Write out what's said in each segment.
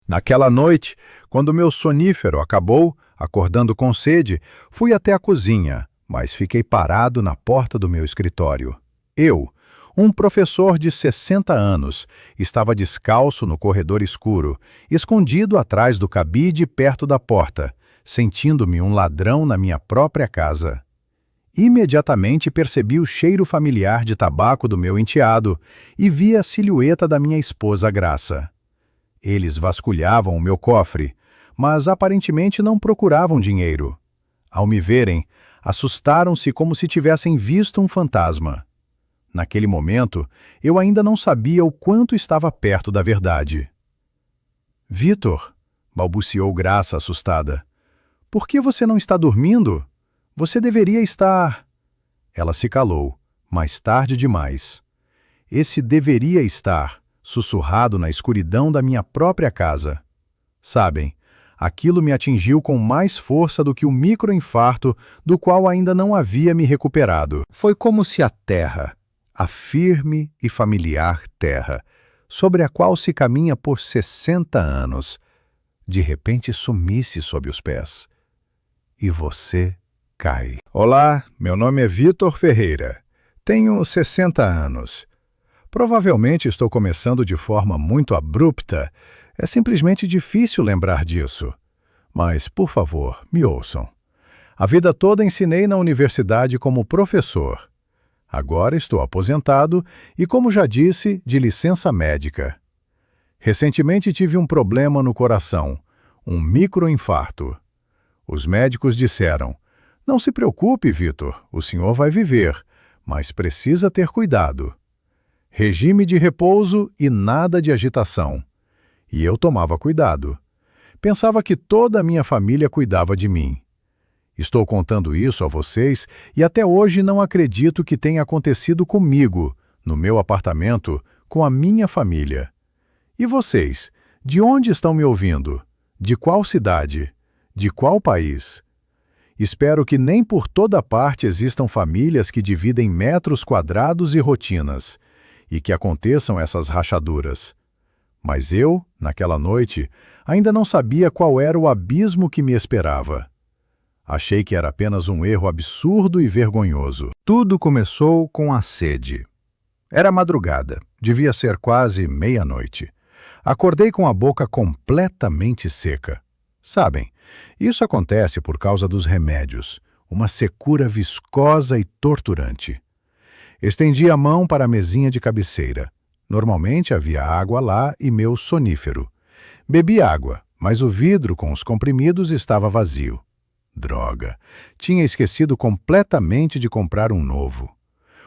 Naquela noite, quando meu sonífero acabou, acordando com sede, fui até a cozinha, mas fiquei parado na porta do meu escritório. Eu, um professor de 60 anos, estava descalço no corredor escuro, escondido atrás do cabide perto da porta, sentindo-me um ladrão na minha própria casa. Imediatamente percebi o cheiro familiar de tabaco do meu enteado e vi a silhueta da minha esposa Graça. Eles vasculhavam o meu cofre, mas aparentemente não procuravam dinheiro. Ao me verem, assustaram-se como se tivessem visto um fantasma. Naquele momento, eu ainda não sabia o quanto estava perto da verdade. "Vitor", balbuciou Graça assustada, "por que você não está dormindo? Você deveria estar..." Ela se calou, mais tarde demais. Esse deveria estar, sussurrado na escuridão da minha própria casa. Sabem, aquilo me atingiu com mais força do que o microinfarto do qual ainda não havia me recuperado. Foi como se a terra, a firme e familiar terra, sobre a qual se caminha por 60 anos, de repente sumisse sob os pés. E você cai. Olá, meu nome é Vitor Ferreira. Tenho 60 anos. Provavelmente estou começando de forma muito abrupta. É simplesmente difícil lembrar disso. Mas, por favor, me ouçam. A vida toda ensinei na universidade como professor. Agora estou aposentado e, como já disse, de licença médica. Recentemente tive um problema no coração, um microinfarto. Os médicos disseram: "Não se preocupe, Vitor, o senhor vai viver, mas precisa ter cuidado. Regime de repouso e nada de agitação." E eu tomava cuidado. Pensava que toda a minha família cuidava de mim. Estou contando isso a vocês e até hoje não acredito que tenha acontecido comigo, no meu apartamento, com a minha família. E vocês, de onde estão me ouvindo? De qual cidade? De qual país? Espero que nem por toda parte existam famílias que dividem metros quadrados e rotinas, e que aconteçam essas rachaduras. Mas eu, naquela noite, ainda não sabia qual era o abismo que me esperava. Achei que era apenas um erro absurdo e vergonhoso. Tudo começou com a sede. Era madrugada, devia ser quase meia-noite. Acordei com a boca completamente seca. Sabem, isso acontece por causa dos remédios, uma secura viscosa e torturante. Estendi a mão para a mesinha de cabeceira. Normalmente havia água lá e meu sonífero. Bebi água, mas o vidro com os comprimidos estava vazio. Droga! Tinha esquecido completamente de comprar um novo.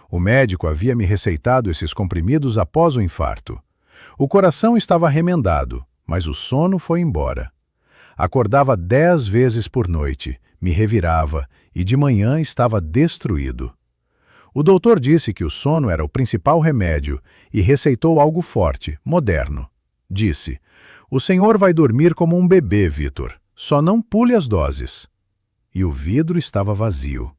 O médico havia me receitado esses comprimidos após o infarto. O coração estava remendado, mas o sono foi embora. Acordava 10 vezes por noite, me revirava e de manhã estava destruído. O doutor disse que o sono era o principal remédio e receitou algo forte, moderno. Disse: "O senhor vai dormir como um bebê, Vitor. Só não pule as doses." E o vidro estava vazio.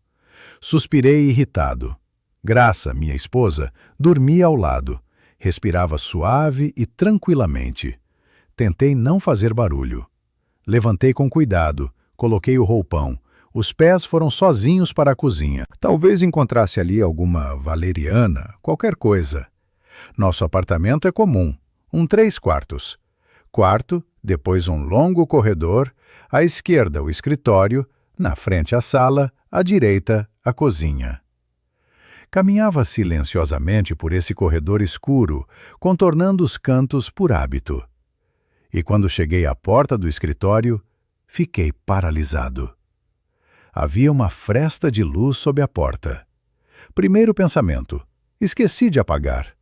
Suspirei irritado. Graça, minha esposa, dormia ao lado. Respirava suave e tranquilamente. Tentei não fazer barulho. Levantei com cuidado, coloquei o roupão. Os pés foram sozinhos para a cozinha. Talvez encontrasse ali alguma valeriana, qualquer coisa. Nosso apartamento é comum, 3 quartos. Quarto, depois um longo corredor, à esquerda o escritório, na frente a sala, à direita a cozinha. Caminhava silenciosamente por esse corredor escuro, contornando os cantos por hábito. E quando cheguei à porta do escritório, fiquei paralisado. Havia uma fresta de luz sob a porta. Primeiro pensamento: esqueci de apagar.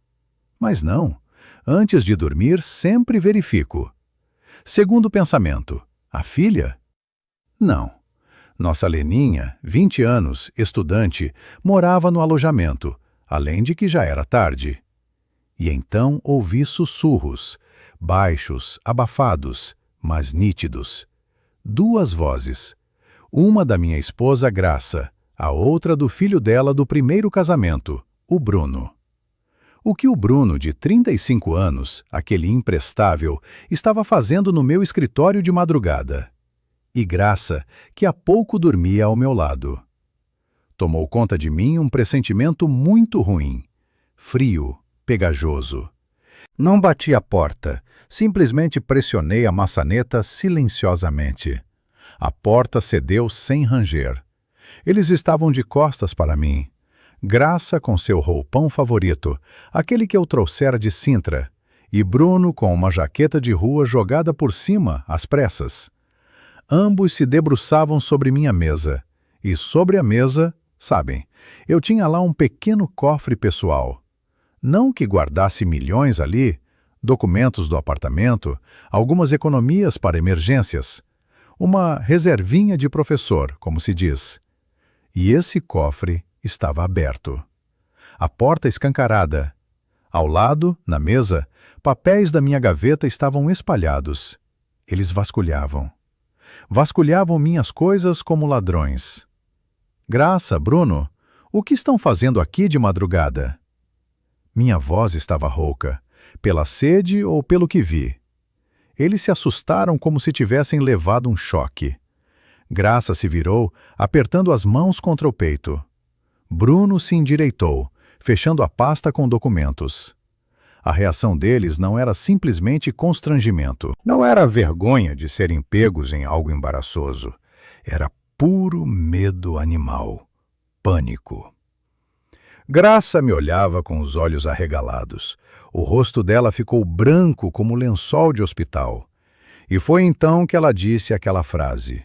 Mas não, antes de dormir sempre verifico. Segundo pensamento: a filha? Não. Nossa Leninha, 20 anos, estudante, morava no alojamento, além de que já era tarde. E então ouvi sussurros, baixos, abafados, mas nítidos. 2 vozes. Uma da minha esposa Graça, a outra do filho dela do primeiro casamento, o Bruno. O que o Bruno, de 35 anos, aquele imprestável, estava fazendo no meu escritório de madrugada? E Graça, que há pouco dormia ao meu lado. Tomou conta de mim um pressentimento muito ruim, frio, pegajoso. Não bati a porta, simplesmente pressionei a maçaneta silenciosamente. A porta cedeu sem ranger. Eles estavam de costas para mim. Graça com seu roupão favorito, aquele que eu trouxera de Sintra, e Bruno com uma jaqueta de rua jogada por cima, às pressas. Ambos se debruçavam sobre minha mesa, e sobre a mesa, sabem, eu tinha lá um pequeno cofre pessoal. Não que guardasse milhões ali, documentos do apartamento, algumas economias para emergências, uma reservinha de professor, como se diz. E esse cofre estava aberto. A porta escancarada. Ao lado, na mesa, papéis da minha gaveta estavam espalhados. Eles vasculhavam. Vasculhavam minhas coisas como ladrões. Graça, Bruno, o que estão fazendo aqui de madrugada? Minha voz estava rouca, pela sede ou pelo que vi. Eles se assustaram como se tivessem levado um choque. Graça se virou, apertando as mãos contra o peito. Bruno se endireitou, fechando a pasta com documentos. A reação deles não era simplesmente constrangimento. Não era vergonha de serem pegos em algo embaraçoso. Era puro medo animal. Pânico. Graça me olhava com os olhos arregalados. O rosto dela ficou branco como lençol de hospital. E foi então que ela disse aquela frase.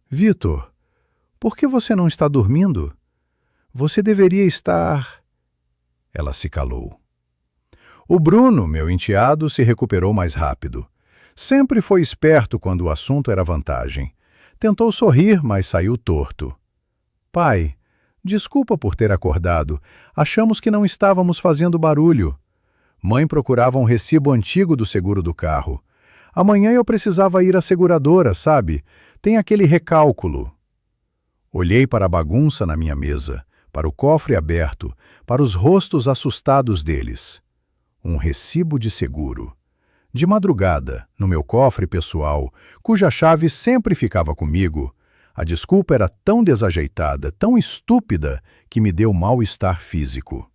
Vitor, por que você não está dormindo? Você deveria estar... Ela se calou. O Bruno, meu enteado, se recuperou mais rápido. Sempre foi esperto quando o assunto era vantagem. Tentou sorrir, mas saiu torto. Pai, desculpa por ter acordado. Achamos que não estávamos fazendo barulho. Mãe procurava um recibo antigo do seguro do carro. Amanhã eu precisava ir à seguradora, sabe? Tem aquele recálculo. Olhei para a bagunça na minha mesa, para o cofre aberto, para os rostos assustados deles. Um recibo de seguro. De madrugada, no meu cofre pessoal, cuja chave sempre ficava comigo, a desculpa era tão desajeitada, tão estúpida, que me deu mal-estar físico.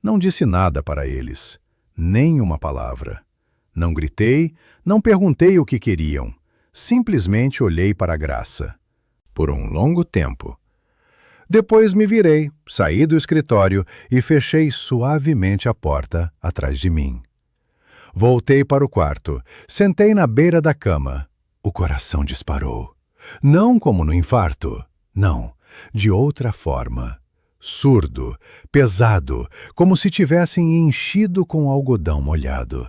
Não disse nada para eles, nem uma palavra. Não gritei, não perguntei o que queriam. Simplesmente olhei para a Graça. Por um longo tempo. Depois me virei, saí do escritório e fechei suavemente a porta atrás de mim. Voltei para o quarto, sentei na beira da cama. O coração disparou. Não como no infarto, não, de outra forma. Surdo, pesado, como se tivessem enchido com algodão molhado.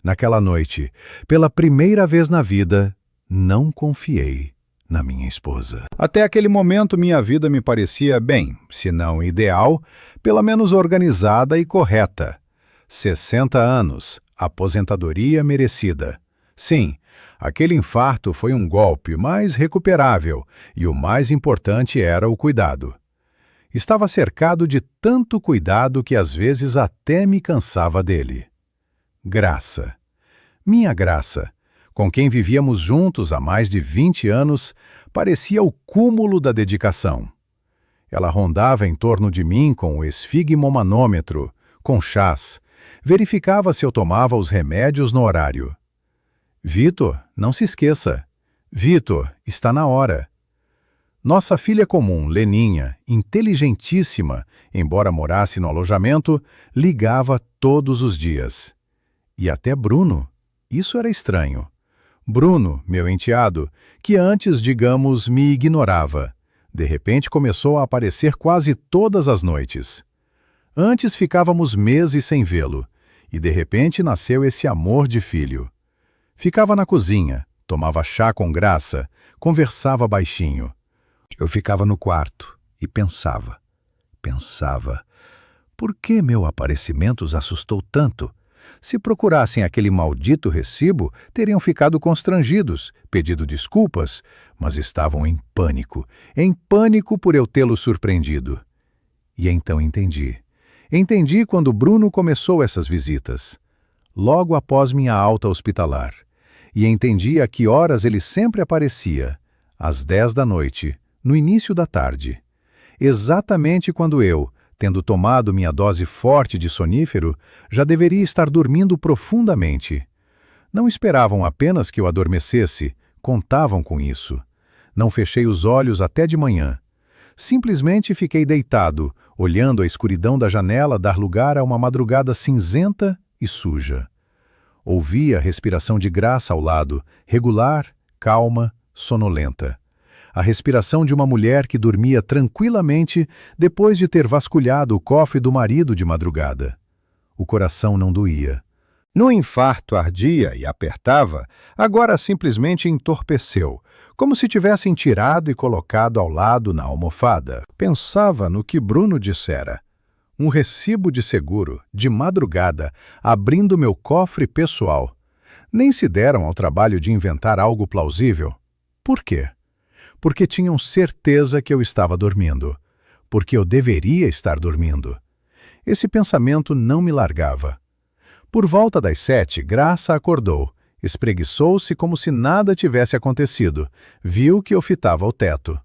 Naquela noite, pela primeira vez na vida, não confiei na minha esposa. Até aquele momento minha vida me parecia bem, se não ideal, pelo menos organizada e correta. 60 anos, aposentadoria merecida. Sim, aquele infarto foi um golpe mais recuperável e o mais importante era o cuidado. Estava cercado de tanto cuidado que às vezes até me cansava dele. Graça. Minha Graça, com quem vivíamos juntos há mais de 20 anos, parecia o cúmulo da dedicação. Ela rondava em torno de mim com o esfigmomanômetro, com chás, verificava se eu tomava os remédios no horário. Vitor, não se esqueça. Vitor, está na hora. Nossa filha comum, Leninha, inteligentíssima, embora morasse no alojamento, ligava todos os dias. E até Bruno. Isso era estranho. Bruno, meu enteado, que antes, digamos, me ignorava, de repente começou a aparecer quase todas as noites. Antes ficávamos meses sem vê-lo, e de repente nasceu esse amor de filho. Ficava na cozinha, tomava chá com Graça, conversava baixinho. Eu ficava no quarto e pensava. Por que meu aparecimento os assustou tanto? Se procurassem aquele maldito recibo, teriam ficado constrangidos, pedido desculpas, mas estavam em pânico por eu tê-lo surpreendido. E então entendi. Entendi quando Bruno começou essas visitas, logo após minha alta hospitalar, e entendi a que horas ele sempre aparecia, às 10 da noite, no início da tarde. Exatamente quando eu, tendo tomado minha dose forte de sonífero, já deveria estar dormindo profundamente. Não esperavam apenas que eu adormecesse, contavam com isso. Não fechei os olhos até de manhã. Simplesmente fiquei deitado, olhando a escuridão da janela dar lugar a uma madrugada cinzenta e suja. Ouvi a respiração de Graça ao lado, regular, calma, sonolenta. A respiração de uma mulher que dormia tranquilamente depois de ter vasculhado o cofre do marido de madrugada. O coração não doía. No infarto ardia e apertava, agora simplesmente entorpeceu, como se tivessem tirado e colocado ao lado na almofada. Pensava no que Bruno dissera. Um recibo de seguro, de madrugada, abrindo meu cofre pessoal. Nem se deram ao trabalho de inventar algo plausível. Por quê? Porque tinham certeza que eu estava dormindo. Porque eu deveria estar dormindo. Esse pensamento não me largava. Por volta das 7, Graça acordou, espreguiçou-se como se nada tivesse acontecido, viu que eu fitava o teto.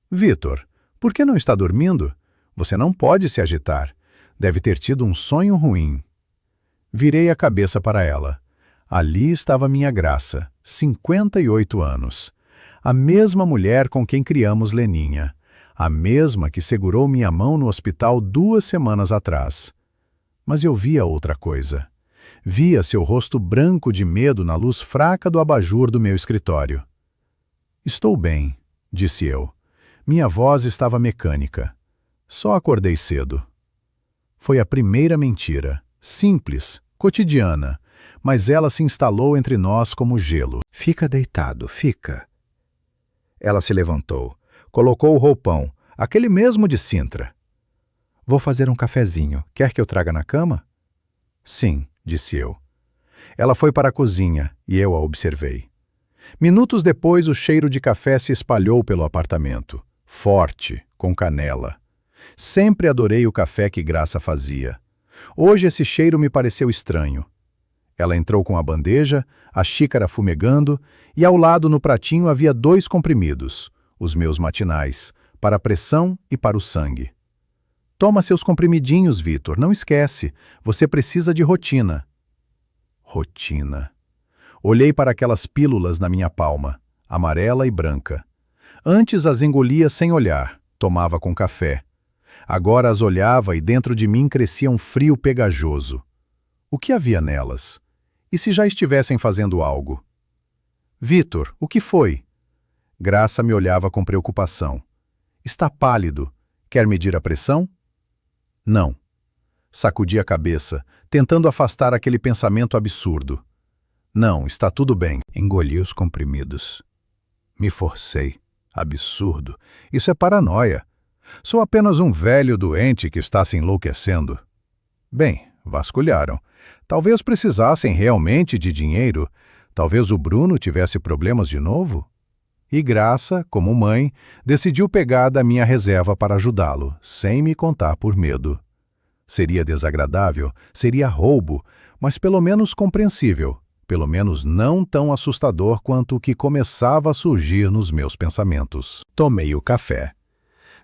Vitor, por que não está dormindo? Você não pode se agitar. Deve ter tido um sonho ruim. Virei a cabeça para ela. Ali estava minha Graça, 58 anos. A mesma mulher com quem criamos Leninha. A mesma que segurou minha mão no hospital 2 semanas atrás. Mas eu via outra coisa. Via seu rosto branco de medo na luz fraca do abajur do meu escritório. Estou bem, disse eu. Minha voz estava mecânica. Só acordei cedo. Foi a primeira mentira, simples, cotidiana, mas ela se instalou entre nós como gelo. Fica deitado, fica. Ela se levantou, colocou o roupão, aquele mesmo de Sintra. Vou fazer um cafezinho. Quer que eu traga na cama? Sim, disse eu. Ela foi para a cozinha e eu a observei. Minutos depois, o cheiro de café se espalhou pelo apartamento. Forte, com canela. Sempre adorei o café que Graça fazia. Hoje esse cheiro me pareceu estranho. Ela entrou com a bandeja, a xícara fumegando, e ao lado no pratinho havia 2 comprimidos, os meus matinais, para a pressão e para o sangue. Toma seus comprimidinhos, Vitor, não esquece, você precisa de rotina. Rotina. Olhei para aquelas pílulas na minha palma, amarela e branca. Antes as engolia sem olhar, tomava com café. Agora as olhava e dentro de mim crescia um frio pegajoso. O que havia nelas? E se já estivessem fazendo algo? Vitor, o que foi? Graça me olhava com preocupação. Está pálido. Quer medir a pressão? Não. Sacudi a cabeça, tentando afastar aquele pensamento absurdo. Não, está tudo bem. Engoli os comprimidos. Me forcei. Absurdo. Isso é paranoia. Sou apenas um velho doente que está se enlouquecendo. Bem, vasculharam. Talvez precisassem realmente de dinheiro. Talvez o Bruno tivesse problemas de novo. E Graça, como mãe, decidiu pegar da minha reserva para ajudá-lo, sem me contar por medo. Seria desagradável, seria roubo, mas pelo menos compreensível, pelo menos não tão assustador quanto o que começava a surgir nos meus pensamentos. Tomei o café.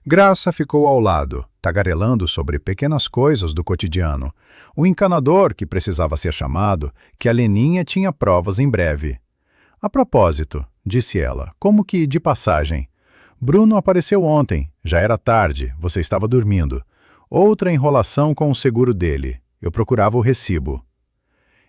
Graça ficou ao lado, tagarelando sobre pequenas coisas do cotidiano. O encanador que precisava ser chamado, que a Leninha tinha provas em breve. A propósito, disse ela, como que de passagem. Bruno apareceu ontem, já era tarde, você estava dormindo. Outra enrolação com o seguro dele. Eu procurava o recibo.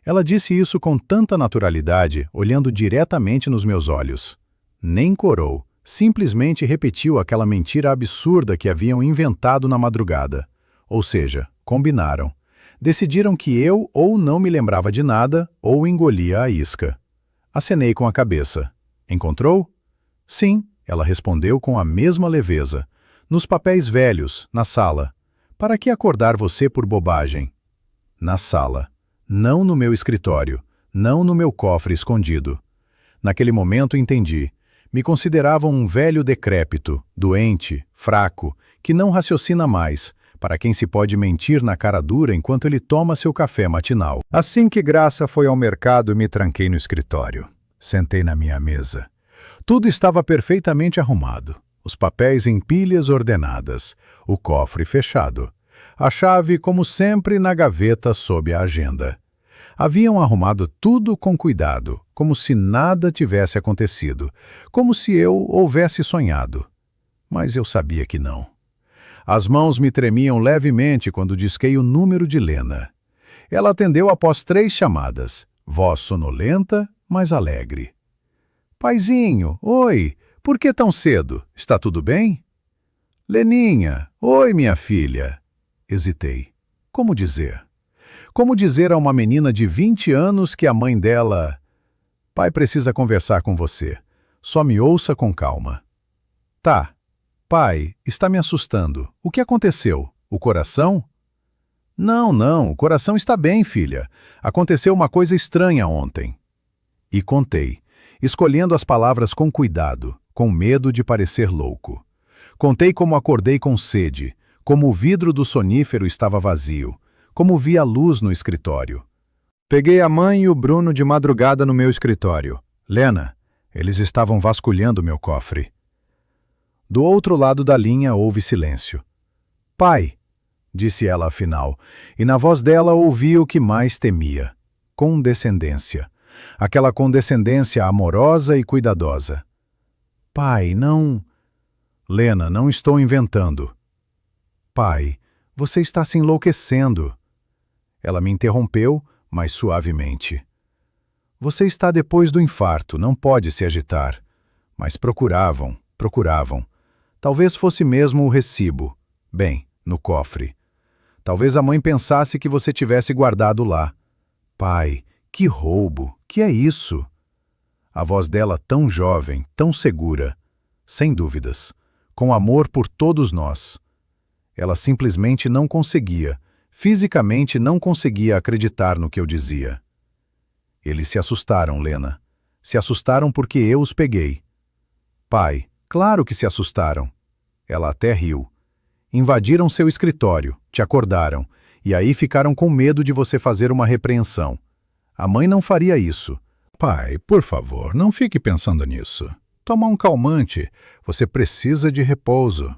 Ela disse isso com tanta naturalidade, olhando diretamente nos meus olhos. Nem corou, simplesmente repetiu aquela mentira absurda que haviam inventado na madrugada. Ou seja, combinaram. Decidiram que eu ou não me lembrava de nada ou engolia a isca. Acenei com a cabeça. Encontrou? Sim, ela respondeu com a mesma leveza. Nos papéis velhos, na sala. Para que acordar você por bobagem? Na sala. Não no meu escritório. Não no meu cofre escondido. Naquele momento entendi. Me consideravam um velho decrépito, doente, fraco, que não raciocina mais, para quem se pode mentir na cara dura enquanto ele toma seu café matinal. Assim que Graça foi ao mercado, me tranquei no escritório. Sentei na minha mesa. Tudo estava perfeitamente arrumado. Os papéis em pilhas ordenadas, o cofre fechado. A chave, como sempre, na gaveta sob a agenda. Haviam arrumado tudo com cuidado, como se nada tivesse acontecido, como se eu houvesse sonhado. Mas eu sabia que não. As mãos me tremiam levemente quando disquei o número de Lena. Ela atendeu após 3 chamadas, voz sonolenta, mas alegre. Paizinho, oi, por que tão cedo? Está tudo bem? Leninha, oi, minha filha. Hesitei. Como dizer? Como dizer a uma menina de 20 anos que a mãe dela... Pai precisa conversar com você. Só me ouça com calma. Tá. Pai, está me assustando. O que aconteceu? O coração? Não, o coração está bem, filha. Aconteceu uma coisa estranha ontem. E contei, escolhendo as palavras com cuidado, com medo de parecer louco. Contei como acordei com sede, como o vidro do sonífero estava vazio, como vi a luz no escritório. Peguei a mãe e o Bruno de madrugada no meu escritório. Lena, eles estavam vasculhando meu cofre. Do outro lado da linha houve silêncio. Pai, disse ela afinal, e na voz dela ouvi o que mais temia. Condescendência. Aquela condescendência amorosa e cuidadosa. Pai, não... Lena, não estou inventando. Pai, você está se enlouquecendo. Ela me interrompeu, mas suavemente. Você está depois do infarto, não pode se agitar. Mas procuravam. Talvez fosse mesmo o recibo. Bem, no cofre. Talvez a mãe pensasse que você tivesse guardado lá. Pai, que roubo! Que é isso? A voz dela tão jovem, tão segura. Sem dúvidas. Com amor por todos nós. Ela simplesmente não conseguia, fisicamente não conseguia acreditar no que eu dizia. Eles se assustaram, Lena. Se assustaram porque eu os peguei. Pai, claro que se assustaram. Ela até riu. Invadiram seu escritório, te acordaram, e aí ficaram com medo de você fazer uma repreensão. A mãe não faria isso. Pai, por favor, não fique pensando nisso. Toma um calmante. Você precisa de repouso.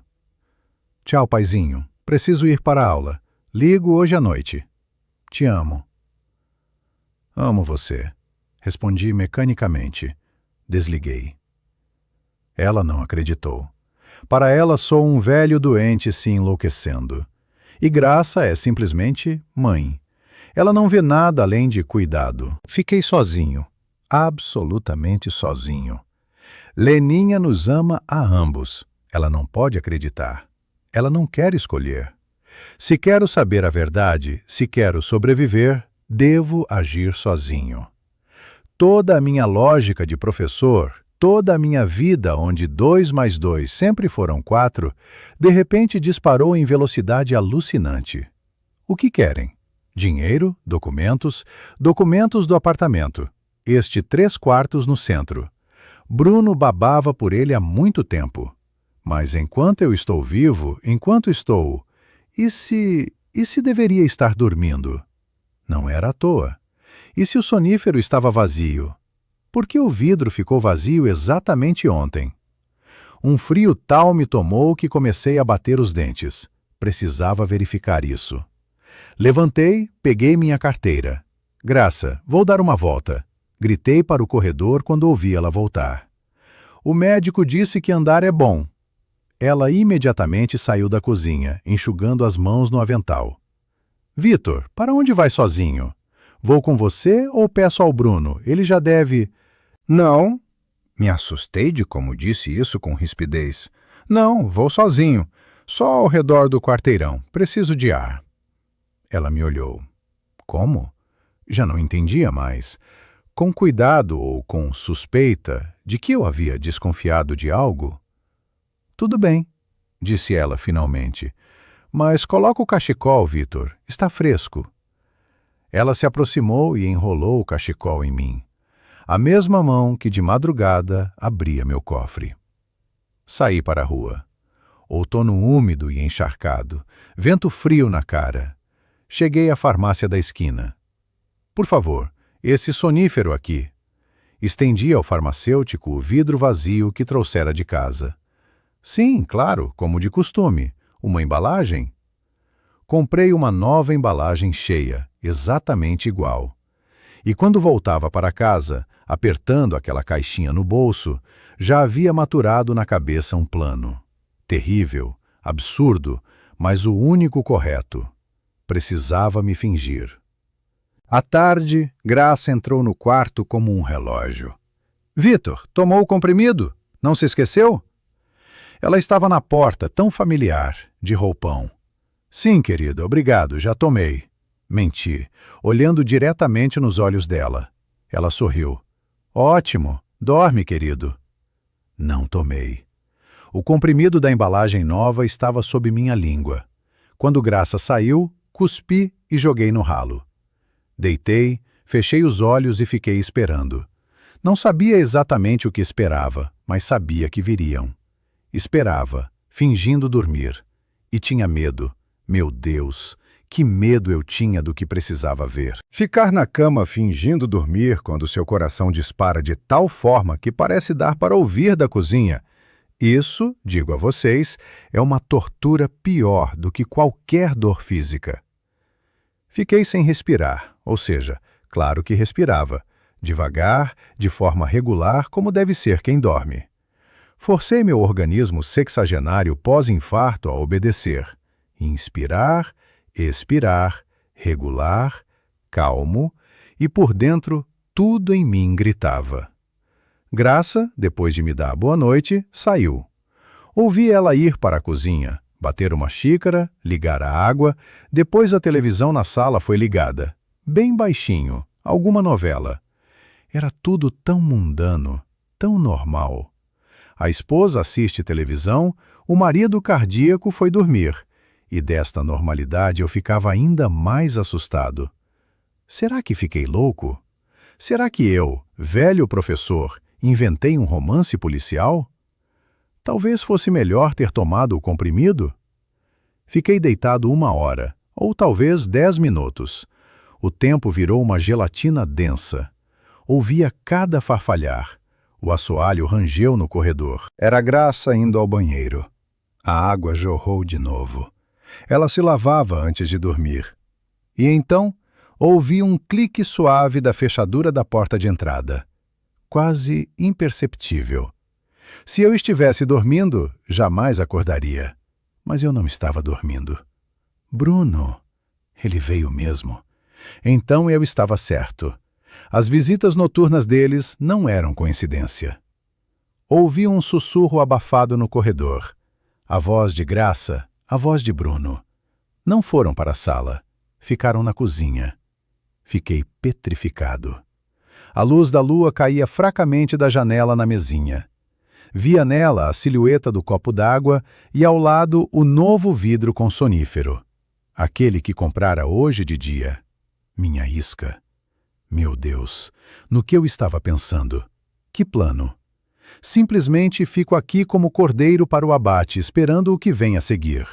Tchau, paizinho. Preciso ir para a aula. Ligo hoje à noite. Te amo. Amo você. Respondi mecanicamente. Desliguei. Ela não acreditou. Para ela sou um velho doente se enlouquecendo. E Graça é simplesmente mãe. Ela não vê nada além de cuidado. Fiquei sozinho. Absolutamente sozinho. Leninha nos ama a ambos. Ela não pode acreditar. Ela não quer escolher. Se quero saber a verdade, se quero sobreviver, devo agir sozinho. Toda a minha lógica de professor, toda a minha vida onde 2 mais 2 sempre foram 4, de repente disparou em velocidade alucinante. O que querem? Dinheiro, documentos, documentos do apartamento. Este 3/4 no centro. Bruno babava por ele há muito tempo. Mas enquanto eu estou vivo, enquanto estou... E se deveria estar dormindo? Não era à toa. E se o sonífero estava vazio? Por que o vidro ficou vazio exatamente ontem? Um frio tal me tomou que comecei a bater os dentes. Precisava verificar isso. Levantei, peguei minha carteira. Graça, vou dar uma volta. Gritei para o corredor quando ouvi ela voltar. O médico disse que andar é bom. Ela imediatamente saiu da cozinha, enxugando as mãos no avental. Vitor, para onde vai sozinho? Vou com você ou peço ao Bruno? Ele já deve... Não. Me assustei de como disse isso com rispidez. Não, vou sozinho. Só ao redor do quarteirão. Preciso de ar. Ela me olhou. Como? Já não entendia mais. Com cuidado ou com suspeita de que eu havia desconfiado de algo? Tudo bem, disse ela finalmente. Mas coloca o cachecol, Vitor. Está fresco. Ela se aproximou e enrolou o cachecol em mim. A mesma mão que de madrugada abria meu cofre. Saí para a rua. Outono úmido e encharcado, vento frio na cara. Cheguei à farmácia da esquina. Por favor, esse sonífero aqui. Estendi ao farmacêutico o vidro vazio que trouxera de casa. Sim, claro, como de costume. Uma embalagem? Comprei uma nova embalagem cheia, exatamente igual. E quando voltava para casa, apertando aquela caixinha no bolso, já havia maturado na cabeça um plano. Terrível, absurdo, mas o único correto. Precisava me fingir. À tarde, Graça entrou no quarto como um relógio. Vitor, tomou o comprimido? Não se esqueceu? Ela estava na porta, tão familiar, de roupão. Sim, querida, obrigado, já tomei. Menti, olhando diretamente nos olhos dela. Ela sorriu. Ótimo, dorme, querido. Não tomei. O comprimido da embalagem nova estava sob minha língua. Quando Graça saiu, cuspi e joguei no ralo. Deitei, fechei os olhos e fiquei esperando. Não sabia exatamente o que esperava, mas sabia que viriam. Esperava, fingindo dormir. E tinha medo. Meu Deus, que medo eu tinha do que precisava ver. Ficar na cama fingindo dormir quando seu coração dispara de tal forma que parece dar para ouvir da cozinha. Isso, digo a vocês, é uma tortura pior do que qualquer dor física. Fiquei sem respirar, ou seja, claro que respirava, devagar, de forma regular, como deve ser quem dorme. Forcei meu organismo sexagenário pós-infarto a obedecer. Inspirar, expirar, regular, calmo, e por dentro tudo em mim gritava. Graça, depois de me dar boa noite, saiu. Ouvi ela ir para a cozinha, bater uma xícara, ligar a água, depois a televisão na sala foi ligada. Bem baixinho, alguma novela. Era tudo tão mundano, tão normal. A esposa assiste televisão, o marido cardíaco foi dormir. E desta normalidade eu ficava ainda mais assustado. Será que fiquei louco? Será que eu, velho professor, inventei um romance policial? Talvez fosse melhor ter tomado o comprimido? Fiquei deitado 1 hora, ou talvez 10 minutos. O tempo virou uma gelatina densa. Ouvia cada farfalhar. O assoalho rangeu no corredor. Era Graça indo ao banheiro. A água jorrou de novo. Ela se lavava antes de dormir. E então, ouvi um clique suave da fechadura da porta de entrada. Quase imperceptível. Se eu estivesse dormindo, jamais acordaria. Mas eu não estava dormindo. Bruno. Ele veio mesmo. Então eu estava certo. As visitas noturnas deles não eram coincidência. Ouvi um sussurro abafado no corredor. A voz de Graça, a voz de Bruno. Não foram para a sala. Ficaram na cozinha. Fiquei petrificado. A luz da lua caía fracamente da janela na mesinha. Via nela a silhueta do copo d'água e ao lado o novo vidro com sonífero. Aquele que comprara hoje de dia. Minha isca. Meu Deus, no que eu estava pensando? Que plano? Simplesmente fico aqui como cordeiro para o abate, esperando o que vem a seguir.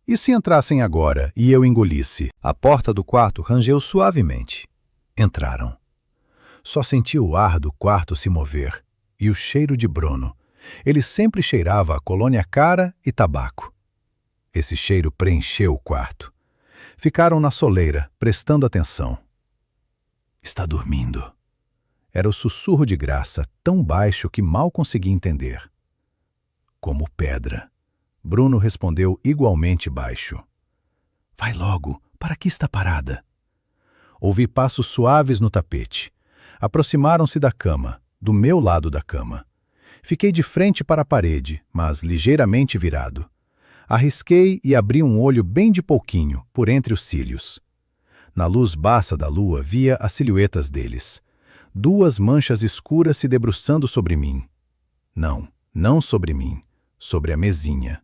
E se entrassem agora e eu engolisse? A porta do quarto rangeu suavemente. Entraram. Só senti o ar do quarto se mover e o cheiro de Bruno. Ele sempre cheirava a colônia cara e tabaco. Esse cheiro preencheu o quarto. Ficaram na soleira, prestando atenção. Está dormindo. Era o sussurro de Graça, tão baixo que mal consegui entender. Como pedra. Bruno respondeu igualmente baixo. Vai logo, para que está parada? Ouvi passos suaves no tapete. Aproximaram-se da cama, do meu lado da cama. Fiquei de frente para a parede, mas ligeiramente virado. Arrisquei e abri um olho bem de pouquinho, por entre os cílios. Na luz baça da lua via as silhuetas deles. 2 manchas escuras se debruçando sobre mim. Não, não sobre mim, sobre a mesinha.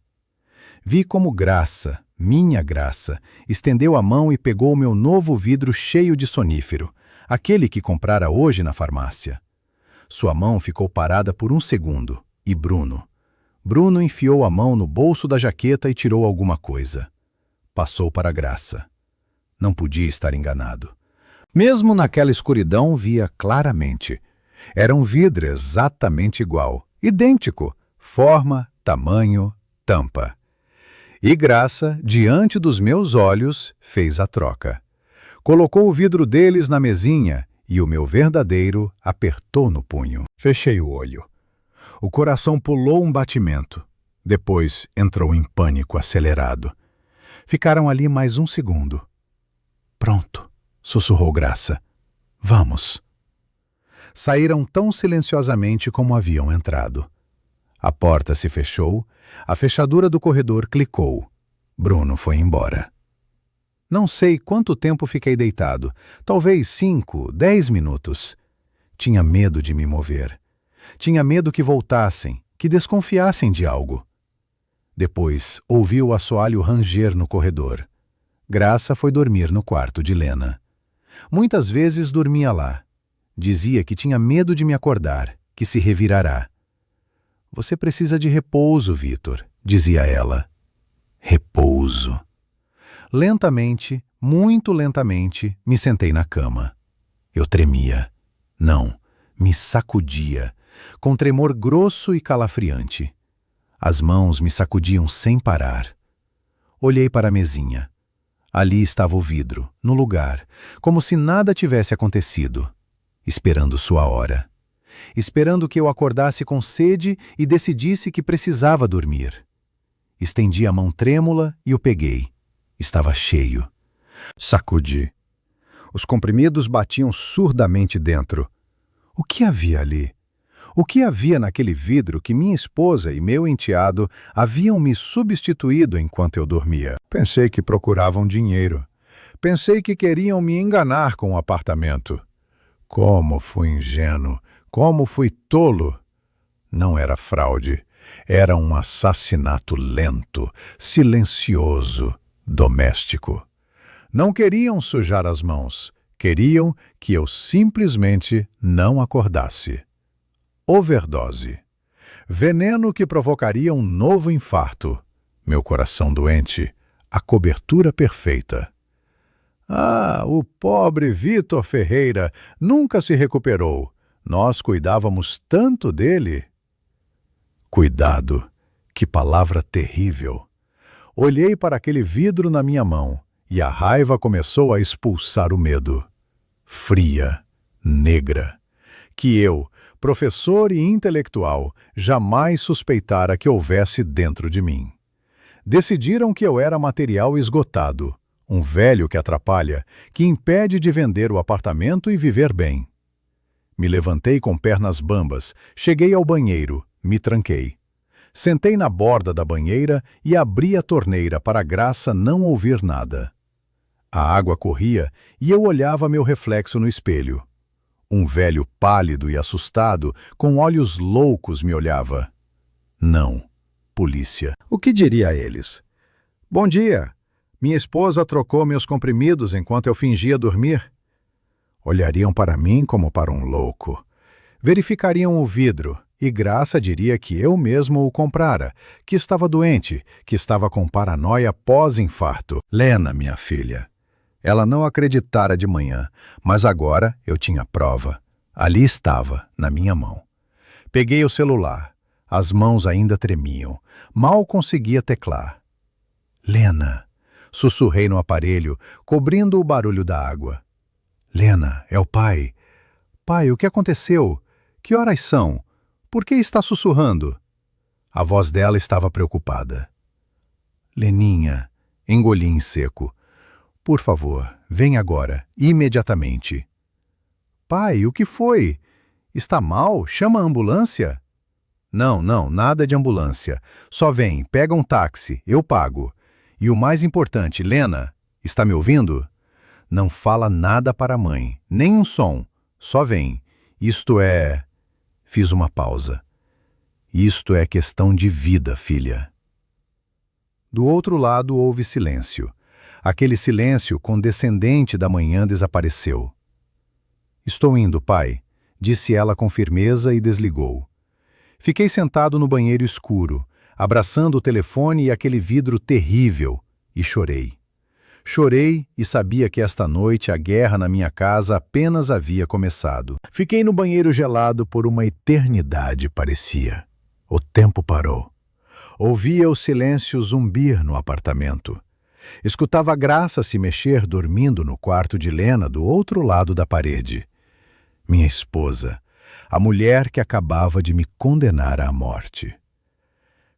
Vi como Graça, minha Graça, estendeu a mão e pegou o meu novo vidro cheio de sonífero, aquele que comprara hoje na farmácia. Sua mão ficou parada por 1 segundo, e Bruno. Bruno enfiou a mão no bolso da jaqueta e tirou alguma coisa. Passou para Graça. Não podia estar enganado. Mesmo naquela escuridão, via claramente. Era um vidro exatamente igual, idêntico, forma, tamanho, tampa. E Graça, diante dos meus olhos, fez a troca. Colocou o vidro deles na mesinha e o meu verdadeiro apertou no punho. Fechei o olho. O coração pulou um batimento. Depois entrou em pânico acelerado. Ficaram ali mais um segundo. Pronto, sussurrou Graça. Vamos. Saíram tão silenciosamente como haviam entrado. A porta se fechou, a fechadura do corredor clicou. Bruno foi embora. Não sei quanto tempo fiquei deitado, talvez 5, 10 minutos. Tinha medo de me mover. Tinha medo que voltassem, que desconfiassem de algo. Depois ouvi o assoalho ranger no corredor. Graça foi dormir no quarto de Lena. Muitas vezes dormia lá. Dizia que tinha medo de me acordar, que se revirará. Você precisa de repouso, Vitor, dizia ela. Repouso. Lentamente, muito lentamente, me sentei na cama. Eu tremia. Não, me sacudia, com tremor grosso e calafriante. As mãos me sacudiam sem parar. Olhei para a mesinha. Ali estava o vidro, no lugar, como se nada tivesse acontecido, esperando sua hora. Esperando que eu acordasse com sede e decidisse que precisava dormir. Estendi a mão trêmula e o peguei. Estava cheio. Sacudi. Os comprimidos batiam surdamente dentro. O que havia ali? O que havia naquele vidro que minha esposa e meu enteado haviam me substituído enquanto eu dormia? Pensei que procuravam dinheiro. Pensei que queriam me enganar com o apartamento. Como fui ingênuo, como fui tolo! Não era fraude, era um assassinato lento, silencioso, doméstico. Não queriam sujar as mãos, queriam que eu simplesmente não acordasse. Overdose. Veneno que provocaria um novo infarto. Meu coração doente, a cobertura perfeita. Ah, o pobre Vitor Ferreira nunca se recuperou. Nós cuidávamos tanto dele. Cuidado, que palavra terrível. Olhei para aquele vidro na minha mão e a raiva começou a expulsar o medo. Fria, negra. Que eu, professor e intelectual, jamais suspeitara que houvesse dentro de mim. Decidiram que eu era material esgotado, um velho que atrapalha, que impede de vender o apartamento e viver bem. Me levantei com pernas bambas, cheguei ao banheiro, me tranquei. Sentei na borda da banheira e abri a torneira para a Graça não ouvir nada. A água corria e eu olhava meu reflexo no espelho. Um velho pálido e assustado, com olhos loucos, me olhava. Não, polícia. O que diria a eles? Bom dia. Minha esposa trocou meus comprimidos enquanto eu fingia dormir. Olhariam para mim como para um louco. Verificariam o vidro e Graça diria que eu mesmo o comprara, que estava doente, que estava com paranoia pós-infarto. Lena, minha filha. Ela não acreditara de manhã, mas agora eu tinha prova. Ali estava, na minha mão. Peguei o celular. As mãos ainda tremiam. Mal conseguia teclar. Lena, sussurrei no aparelho, cobrindo o barulho da água. Lena, é o pai. Pai, o que aconteceu? Que horas são? Por que está sussurrando? A voz dela estava preocupada. Leninha, engoli em seco. Por favor, vem agora, imediatamente. Pai, o que foi? Está mal? Chama a ambulância? Não, nada de ambulância. Só vem, pega um táxi, eu pago. E o mais importante, Lena, está me ouvindo? Não fala nada para a mãe, nem um som, só vem. Isto é... Fiz uma pausa. Isto é questão de vida, filha. Do outro lado houve silêncio. Aquele silêncio condescendente da manhã desapareceu. Estou indo, pai, disse ela com firmeza e desligou. Fiquei sentado no banheiro escuro, abraçando o telefone e aquele vidro terrível, e chorei. Chorei e sabia que esta noite a guerra na minha casa apenas havia começado. Fiquei no banheiro gelado por uma eternidade, parecia. O tempo parou. Ouvia o silêncio zumbir no apartamento. Escutava a Graça se mexer dormindo no quarto de Lena do outro lado da parede. Minha esposa, a mulher que acabava de me condenar à morte.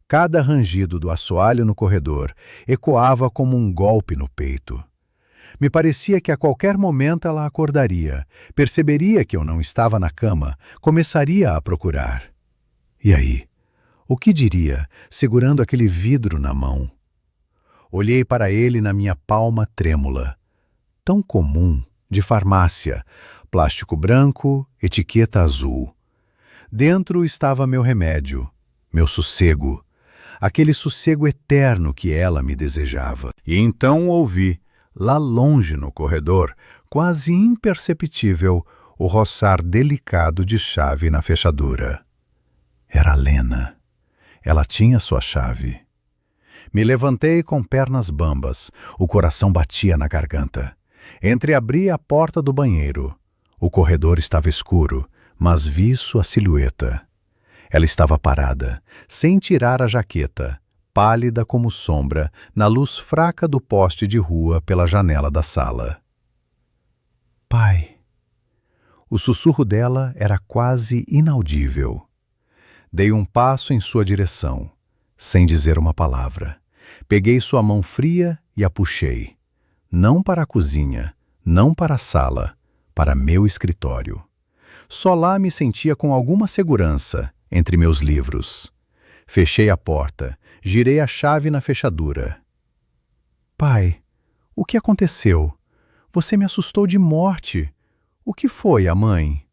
Cada rangido do assoalho no corredor ecoava como um golpe no peito. Me parecia que a qualquer momento ela acordaria, perceberia que eu não estava na cama, começaria a procurar. E aí? O que diria, segurando aquele vidro na mão? Olhei para ele na minha palma trêmula. Tão comum, de farmácia, plástico branco, etiqueta azul. Dentro estava meu remédio, meu sossego, aquele sossego eterno que ela me desejava. E então ouvi, lá longe no corredor, quase imperceptível, o roçar delicado de chave na fechadura. Era Lena. Ela tinha sua chave. Me levantei com pernas bambas, o coração batia na garganta. Entreabri a porta do banheiro. O corredor estava escuro, mas vi sua silhueta. Ela estava parada, sem tirar a jaqueta, pálida como sombra, na luz fraca do poste de rua pela janela da sala. Pai. O sussurro dela era quase inaudível. Dei um passo em sua direção, sem dizer uma palavra. Peguei sua mão fria e a puxei. Não para a cozinha, não para a sala, para meu escritório. Só lá me sentia com alguma segurança, entre meus livros. Fechei a porta, girei a chave na fechadura. Pai, o que aconteceu? Você me assustou de morte. O que foi, a mãe?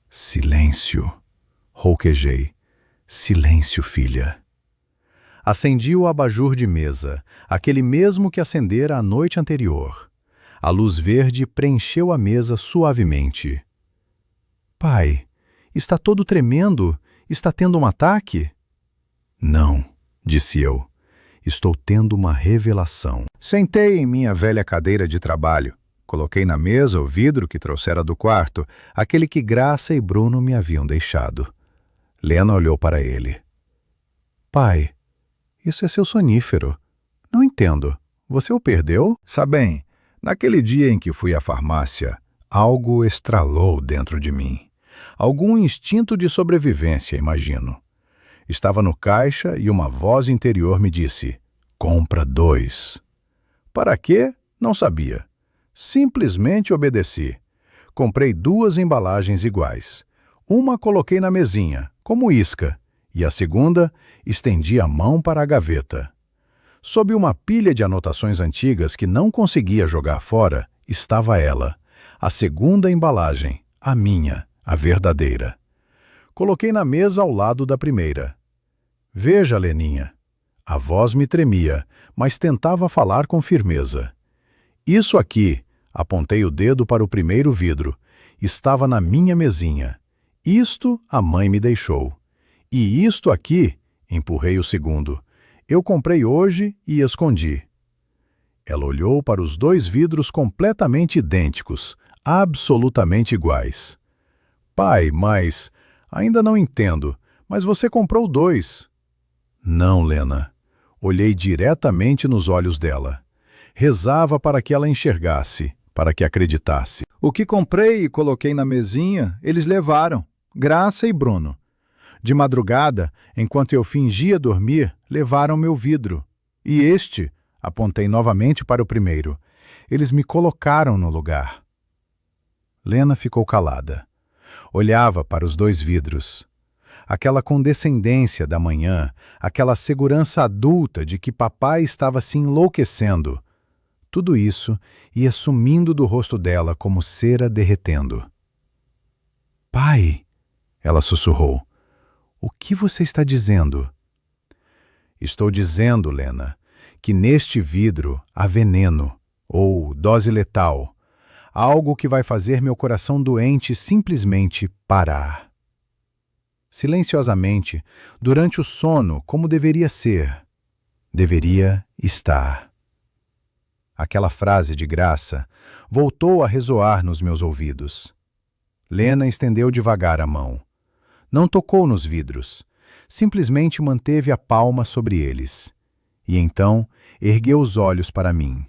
Silêncio, rouquejei. Silêncio, filha. Acendi o abajur de mesa, aquele mesmo que acendera a noite anterior. A luz verde preencheu a mesa suavemente. Pai, está todo tremendo? Está tendo um ataque? Não, disse eu. Estou tendo uma revelação. Sentei em minha velha cadeira de trabalho. Coloquei na mesa o vidro que trouxera do quarto, aquele que Graça e Bruno me haviam deixado. Lena olhou para ele. Pai, isso é seu sonífero. Não entendo. Você o perdeu? Sabem, naquele dia em que fui à farmácia, algo estralou dentro de mim. Algum instinto de sobrevivência, imagino. Estava no caixa e uma voz interior me disse, compra 2. Para quê? Não sabia. Simplesmente obedeci. Comprei 2 embalagens iguais. Uma coloquei na mesinha, como isca, e a segunda estendi a mão para a gaveta. Sob uma pilha de anotações antigas que não conseguia jogar fora, estava ela, a segunda embalagem, a minha, a verdadeira. Coloquei na mesa ao lado da primeira. Veja, Leninha. A voz me tremia, mas tentava falar com firmeza. Isso aqui, apontei o dedo para o primeiro vidro, estava na minha mesinha. Isto a mãe me deixou. E isto aqui, empurrei o segundo, eu comprei hoje e escondi. Ela olhou para os 2 vidros completamente idênticos, absolutamente iguais. Pai, mas... ainda não entendo, mas você comprou 2. Não, Lena. Olhei diretamente nos olhos dela. Rezava para que ela enxergasse, para que acreditasse. O que comprei e coloquei na mesinha, eles levaram, Graça e Bruno. De madrugada, enquanto eu fingia dormir, levaram meu vidro. E este, apontei novamente para o primeiro, eles me colocaram no lugar. Lena ficou calada. Olhava para os 2 vidros. Aquela condescendência da manhã, aquela segurança adulta de que papai estava se enlouquecendo. Tudo isso ia sumindo do rosto dela como cera derretendo. Pai, ela sussurrou, o que você está dizendo? Estou dizendo, Lena, que neste vidro há veneno, ou dose letal, algo que vai fazer meu coração doente simplesmente parar. silenciosamente, durante o sono, como deveria ser. Deveria estar. Aquela frase de Graça voltou a ressoar nos meus ouvidos. Lena estendeu devagar a mão. Não tocou nos vidros. Simplesmente manteve a palma sobre eles. E então ergueu os olhos para mim.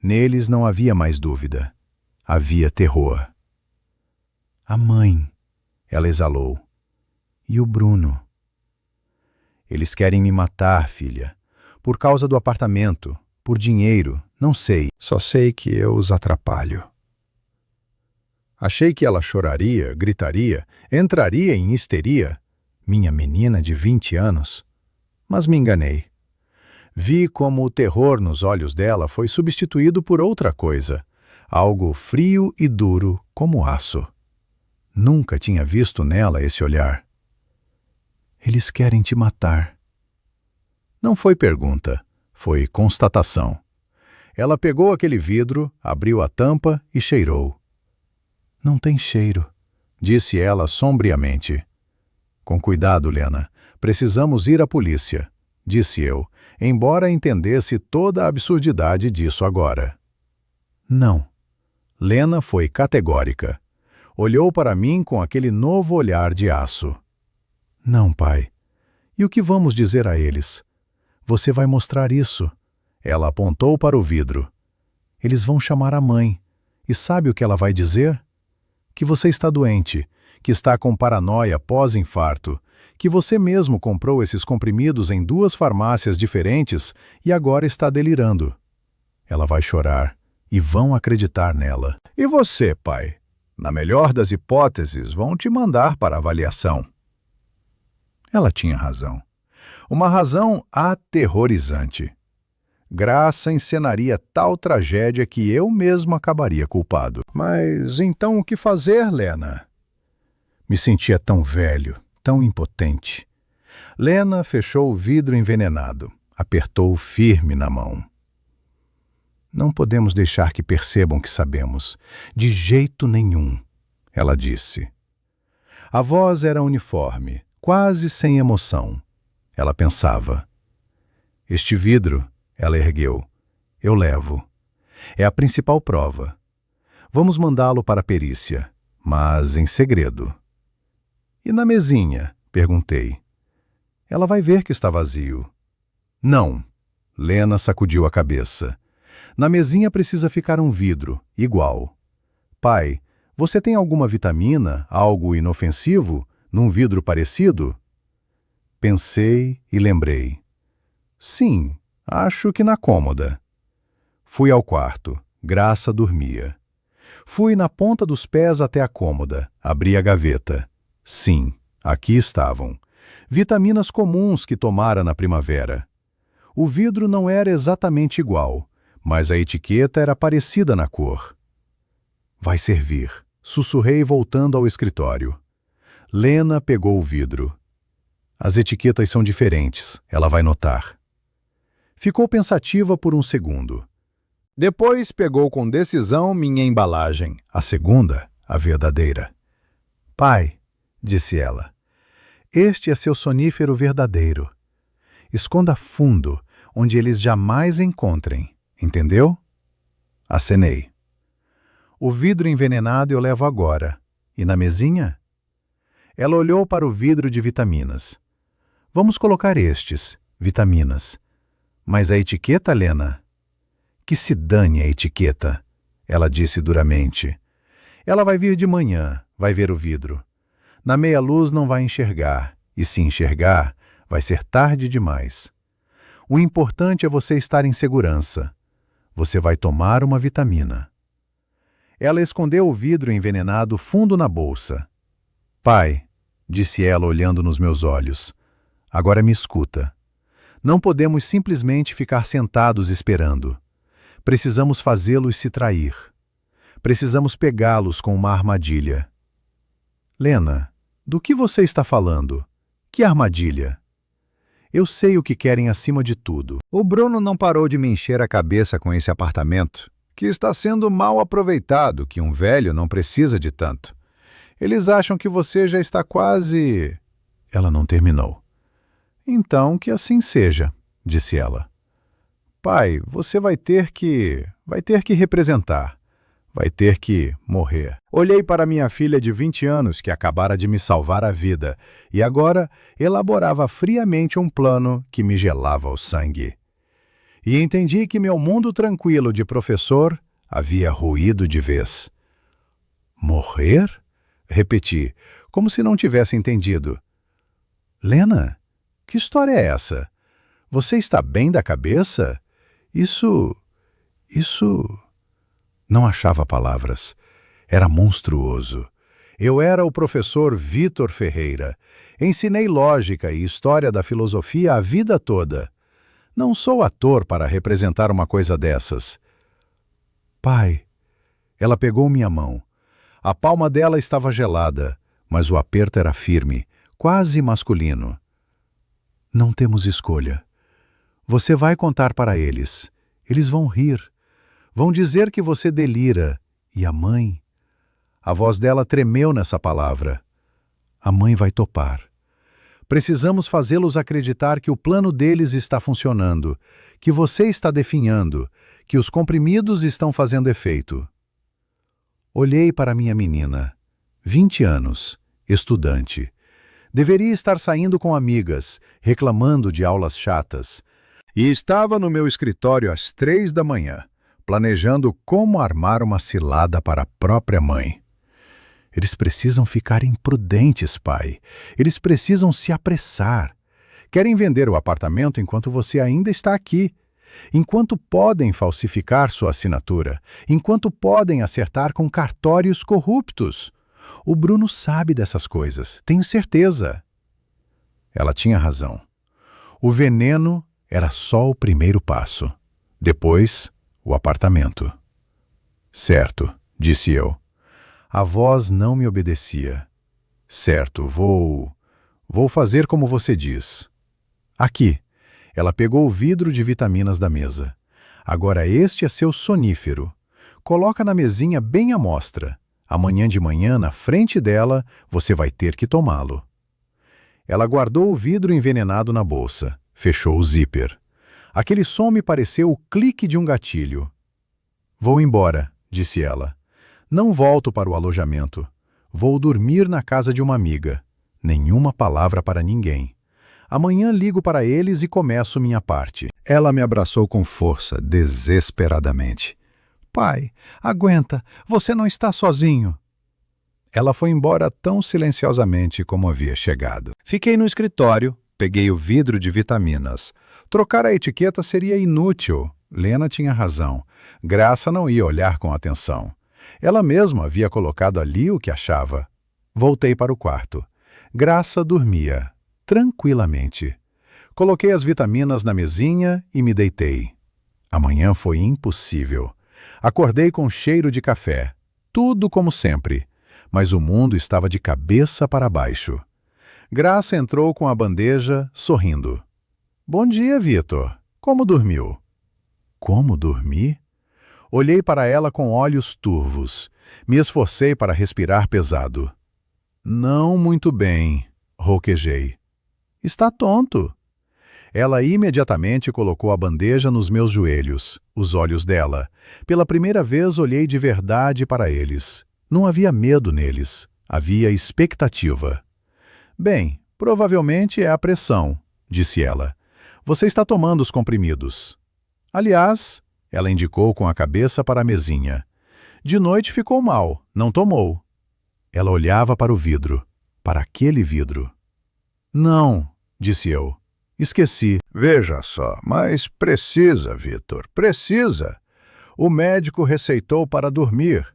Neles não havia mais dúvida. Havia terror. A mãe, ela exalou. E o Bruno? Eles querem me matar, filha. Por causa do apartamento, por dinheiro, não sei. Só sei que eu os atrapalho. Achei que ela choraria, gritaria, entraria em histeria. Minha menina de 20 anos. Mas me enganei. Vi como o terror nos olhos dela foi substituído por outra coisa. Algo frio e duro como aço. Nunca tinha visto nela esse olhar. Eles querem te matar. Não foi pergunta, foi constatação. Ela pegou aquele vidro, abriu a tampa e cheirou. Não tem cheiro, disse ela sombriamente. Com cuidado, Lena. Precisamos ir à polícia, disse eu, embora entendesse toda a absurdidade disso agora. Não. Lena foi categórica. Olhou para mim com aquele novo olhar de aço. Não, pai. E o que vamos dizer a eles? Você vai mostrar isso. Ela apontou para o vidro. Eles vão chamar a mãe. E sabe o que ela vai dizer? Que você está doente, que está com paranoia pós-infarto, que você mesmo comprou esses comprimidos em 2 farmácias diferentes e agora está delirando. Ela vai chorar e vão acreditar nela. E você, pai? Na melhor das hipóteses, vão te mandar para avaliação. Ela tinha razão. Uma razão aterrorizante. Graça encenaria tal tragédia que eu mesmo acabaria culpado. Mas então o que fazer, Lena? Me sentia tão velho, tão impotente. Lena fechou o vidro envenenado, apertou firme na mão. Não podemos deixar que percebam que sabemos. De jeito nenhum, ela disse. A voz era uniforme, quase sem emoção. Ela pensava. Este vidro, ela ergueu. Eu levo. É a principal prova. Vamos mandá-lo para a perícia, mas em segredo. E na mesinha? Perguntei. Ela vai ver que está vazio. Não. Lena sacudiu a cabeça. Na mesinha precisa ficar um vidro, igual. Pai, você tem alguma vitamina, algo inofensivo, num vidro parecido? Pensei e lembrei. Sim, acho que na cômoda. Fui ao quarto. Graça dormia. Fui na ponta dos pés até a cômoda. Abri a gaveta. Sim, aqui estavam. Vitaminas comuns que tomara na primavera. O vidro não era exatamente igual, mas a etiqueta era parecida na cor. Vai servir, sussurrei voltando ao escritório. Lena pegou o vidro. As etiquetas são diferentes, ela vai notar. Ficou pensativa por um segundo. Depois pegou com decisão minha embalagem, a segunda, a verdadeira. Pai, disse ela, este é seu sonífero verdadeiro. Esconda fundo, onde eles jamais encontrem. Entendeu? Acenei. O vidro envenenado eu levo agora. E na mesinha? Ela olhou para o vidro de vitaminas. Vamos colocar estes, vitaminas. Mas a etiqueta, Lena? Que se dane a etiqueta, ela disse duramente. Ela vai vir de manhã, vai ver o vidro. Na meia-luz não vai enxergar, e se enxergar, vai ser tarde demais. O importante é você estar em segurança. Você vai tomar uma vitamina. Ela escondeu o vidro envenenado fundo na bolsa. Pai, disse ela olhando nos meus olhos, agora me escuta. Não podemos simplesmente ficar sentados esperando. Precisamos fazê-los se trair. Precisamos pegá-los com uma armadilha. Lena, do que você está falando? Que armadilha? Eu sei o que querem acima de tudo. O Bruno não parou de me encher a cabeça com esse apartamento, que está sendo mal aproveitado, que um velho não precisa de tanto. Eles acham que você já está quase... Ela não terminou. Então, que assim seja, disse ela. Pai, você vai ter que representar. Vai ter que morrer. Olhei para minha filha de 20 anos, que acabara de me salvar a vida, e agora elaborava friamente um plano que me gelava o sangue. E entendi que meu mundo tranquilo de professor havia ruído de vez. Morrer? Repeti, como se não tivesse entendido. Lena, que história é essa? Você está bem da cabeça? Isso... Não achava palavras. Era monstruoso. Eu era o professor Vítor Ferreira. Ensinei lógica e história da filosofia a vida toda. Não sou ator para representar uma coisa dessas. Pai, ela pegou minha mão. A palma dela estava gelada, mas o aperto era firme, quase masculino. Não temos escolha. Você vai contar para eles. Eles vão rir. Vão dizer que você delira. E a mãe? A voz dela tremeu nessa palavra. A mãe vai topar. Precisamos fazê-los acreditar que o plano deles está funcionando, que você está definhando, que os comprimidos estão fazendo efeito. Olhei para minha menina. 20 anos, estudante. Deveria estar saindo com amigas, reclamando de aulas chatas. E estava no meu escritório às 3 da manhã. Planejando como armar uma cilada para a própria mãe. Eles precisam ficar imprudentes, pai. Eles precisam se apressar. Querem vender o apartamento enquanto você ainda está aqui. Enquanto podem falsificar sua assinatura. Enquanto podem acertar com cartórios corruptos. O Bruno sabe dessas coisas, tenho certeza. Ela tinha razão. O veneno era só o primeiro passo. Depois, o apartamento. Certo, disse eu. A voz não me obedecia. Certo, vou fazer como você diz. Aqui. Ela pegou o vidro de vitaminas da mesa. Agora este é seu sonífero. Coloca na mesinha bem à mostra. Amanhã de manhã, na frente dela, você vai ter que tomá-lo. Ela guardou o vidro envenenado na bolsa. Fechou o zíper. Aquele som me pareceu o clique de um gatilho. Vou embora, disse ela. Não volto para o alojamento. Vou dormir na casa de uma amiga. Nenhuma palavra para ninguém. Amanhã ligo para eles e começo minha parte. Ela me abraçou com força, desesperadamente. Pai, aguenta, você não está sozinho. Ela foi embora tão silenciosamente como havia chegado. Fiquei no escritório, peguei o vidro de vitaminas. Trocar a etiqueta seria inútil. Lena tinha razão. Graça não ia olhar com atenção. Ela mesma havia colocado ali o que achava. Voltei para o quarto. Graça dormia, tranquilamente. Coloquei as vitaminas na mesinha e me deitei. Amanhã foi impossível. Acordei com cheiro de café. Tudo como sempre. Mas o mundo estava de cabeça para baixo. Graça entrou com a bandeja, sorrindo. Bom dia, Vitor. Como dormiu? Como dormi? Olhei para ela com olhos turvos. Me esforcei para respirar pesado. Não muito bem, rouquejei. Está tonto. Ela imediatamente colocou a bandeja nos meus joelhos, os olhos dela. Pela primeira vez olhei de verdade para eles. Não havia medo neles, havia expectativa. Bem, provavelmente é a pressão, disse ela. Você está tomando os comprimidos. Aliás, ela indicou com a cabeça para a mesinha. De noite ficou mal, não tomou. Ela olhava para o vidro, para aquele vidro. Não, disse eu. Esqueci. Veja só, mas precisa, Vitor, precisa. O médico receitou para dormir.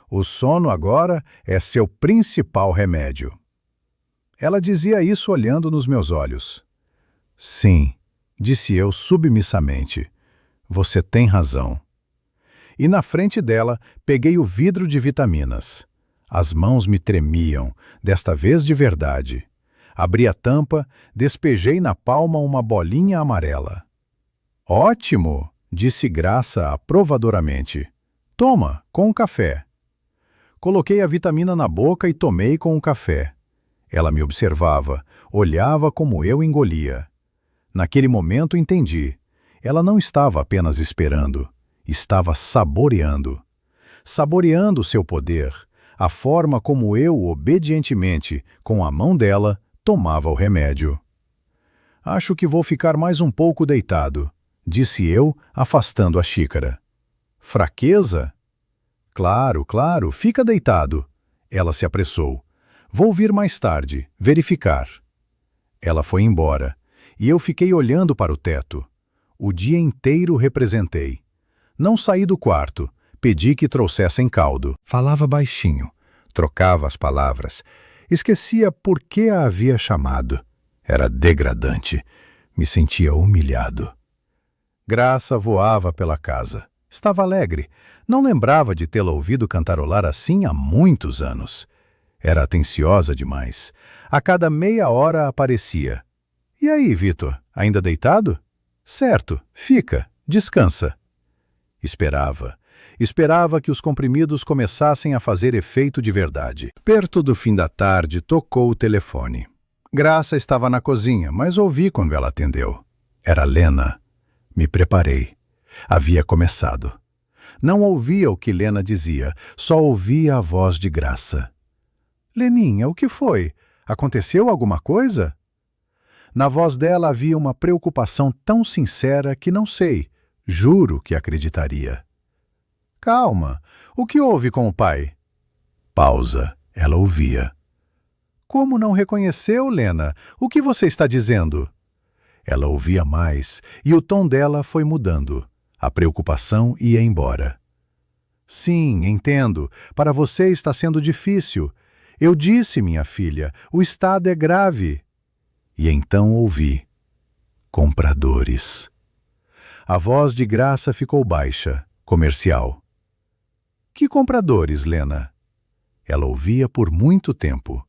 O sono agora é seu principal remédio. Ela dizia isso olhando nos meus olhos. Sim, disse eu submissamente. Você tem razão. E na frente dela, peguei o vidro de vitaminas. As mãos me tremiam, desta vez de verdade. Abri a tampa, despejei na palma uma bolinha amarela. Ótimo, disse Graça aprovadoramente. Toma, com o café. Coloquei a vitamina na boca e tomei com o café. Ela me observava, olhava como eu engolia. Naquele momento entendi. Ela não estava apenas esperando, estava saboreando. Saboreando seu poder, a forma como eu, obedientemente, com a mão dela, tomava o remédio. Acho que vou ficar mais um pouco deitado, disse eu, afastando a xícara. Fraqueza? Claro, claro, fica deitado. Ela se apressou. Vou vir mais tarde, verificar. Ela foi embora, e eu fiquei olhando para o teto. O dia inteiro representei. Não saí do quarto, pedi que trouxessem caldo. Falava baixinho, trocava as palavras. Esquecia por que a havia chamado. Era degradante. Me sentia humilhado. Graça voava pela casa. Estava alegre. Não lembrava de tê-la ouvido cantarolar assim há muitos anos. Era atenciosa demais. A cada meia hora aparecia. E aí, Vitor, ainda deitado? Certo, fica, descansa. Esperava. Esperava que os comprimidos começassem a fazer efeito de verdade. Perto do fim da tarde, tocou o telefone. Graça estava na cozinha, mas ouvi quando ela atendeu. Era Lena. Me preparei. Havia começado. Não ouvia o que Lena dizia, só ouvia a voz de Graça. Leninha, o que foi? Aconteceu alguma coisa? Na voz dela havia uma preocupação tão sincera que não sei, juro que acreditaria. Calma, o que houve com o pai? Pausa, ela ouvia. Como não reconheceu, Lena? O que você está dizendo? Ela ouvia mais e o tom dela foi mudando. A preocupação ia embora. Sim, entendo. Para você está sendo difícil. Eu disse, minha filha, o estado é grave. E então ouvi. Compradores. A voz de Graça ficou baixa, comercial. Que compradores, Lena? Ela ouvia por muito tempo.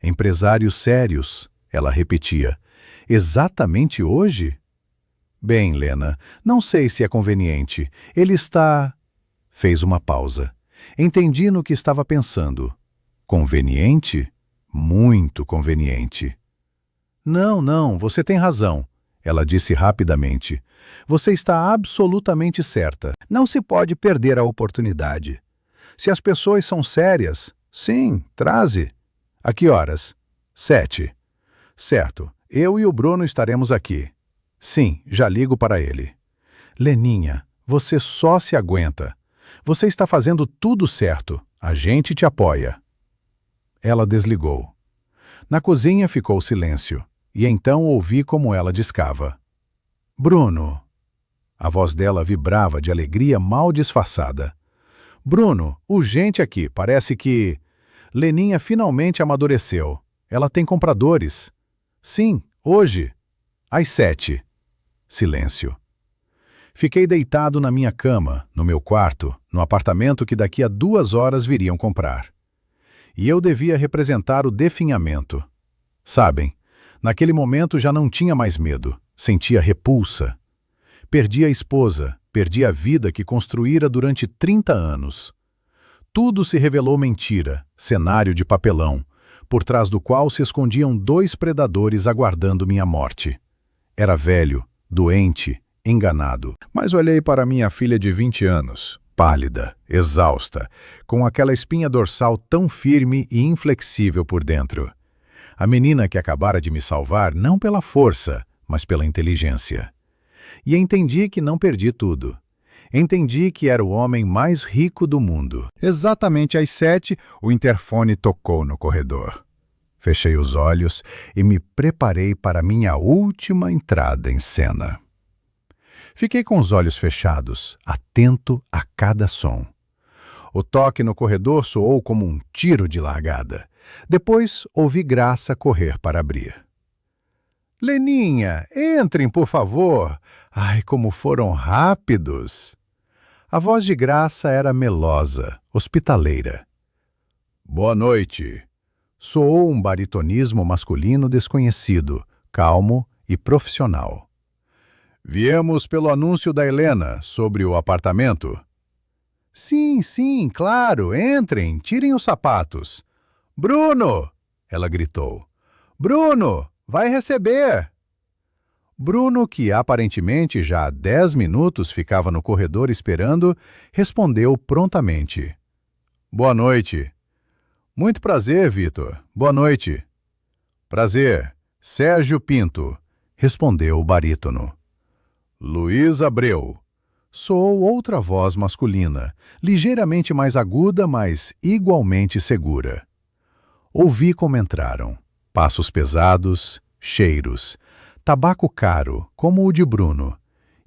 Empresários sérios, ela repetia. Exatamente hoje? Bem, Lena, não sei se é conveniente. Ele está... Fez uma pausa. Entendi no que estava pensando. Conveniente? Muito conveniente. Não, não, você tem razão, ela disse rapidamente. Você está absolutamente certa. Não se pode perder a oportunidade. Se as pessoas são sérias, sim, traze. A que horas? 7. Certo, eu e o Bruno estaremos aqui. Sim, já ligo para ele. Leninha, você só se aguenta. Você está fazendo tudo certo. A gente te apoia. Ela desligou. Na cozinha ficou silêncio, e então ouvi como ela discava. Bruno. A voz dela vibrava de alegria mal disfarçada. Bruno, urgente aqui, parece que... Leninha finalmente amadureceu. Ela tem compradores. Sim, hoje. Às 7. Silêncio. Fiquei deitado na minha cama, no meu quarto, no apartamento que daqui a 2 horas viriam comprar. E eu devia representar o definhamento. Sabem, naquele momento já não tinha mais medo, sentia repulsa. Perdi a esposa, perdi a vida que construíra durante 30 anos. Tudo se revelou mentira, cenário de papelão, por trás do qual se escondiam 2 predadores aguardando minha morte. Era velho, doente, enganado. Mas olhei para minha filha de 20 anos, pálida, exausta, com aquela espinha dorsal tão firme e inflexível por dentro. A menina que acabara de me salvar não pela força, mas pela inteligência. E entendi que não perdi tudo. Entendi que era o homem mais rico do mundo. Exatamente às 7, o interfone tocou no corredor. Fechei os olhos e me preparei para minha última entrada em cena. Fiquei com os olhos fechados, atento a cada som. O toque no corredor soou como um tiro de largada. Depois ouvi Graça correr para abrir. Leninha, entrem, por favor. Ai, como foram rápidos! A voz de Graça era melosa, hospitaleira. Boa noite. Soou um baritonismo masculino desconhecido, calmo e profissional. Viemos pelo anúncio da Helena sobre o apartamento. Sim, sim, claro, entrem, tirem os sapatos. Bruno! Ela gritou. Bruno, vai receber! Bruno, que aparentemente já há 10 minutos ficava no corredor esperando, respondeu prontamente. Boa noite. Muito prazer, Vitor. Boa noite. Prazer. Sérgio Pinto, respondeu o barítono. Luiz Abreu. Soou outra voz masculina, ligeiramente mais aguda, mas igualmente segura. Ouvi como entraram. Passos pesados, cheiros, tabaco caro, como o de Bruno,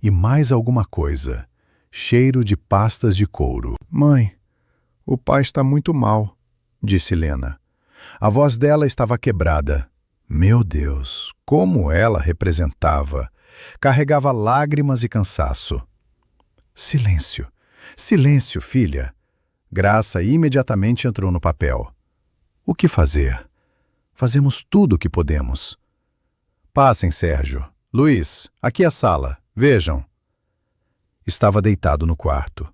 e mais alguma coisa, cheiro de pastas de couro. Mãe, o pai está muito mal, disse Lena. A voz dela estava quebrada. Meu Deus, como ela representava! Carregava lágrimas e cansaço. Silêncio, silêncio, filha. Graça imediatamente entrou no papel. O que fazer? Fazemos tudo o que podemos. Passem, Sérgio. Luiz, aqui é a sala. Vejam. Estava deitado no quarto.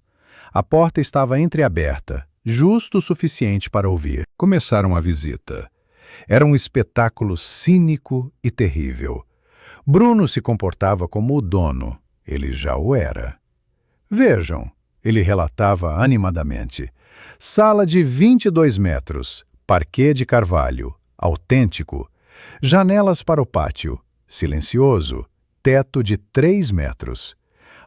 A porta estava entreaberta, justo o suficiente para ouvir. Começaram a visita. Era um espetáculo cínico e terrível. Bruno se comportava como o dono. Ele já o era. Vejam, ele relatava animadamente. Sala de 22 metros, parquet de carvalho, autêntico. Janelas para o pátio, silencioso, teto de 3 metros.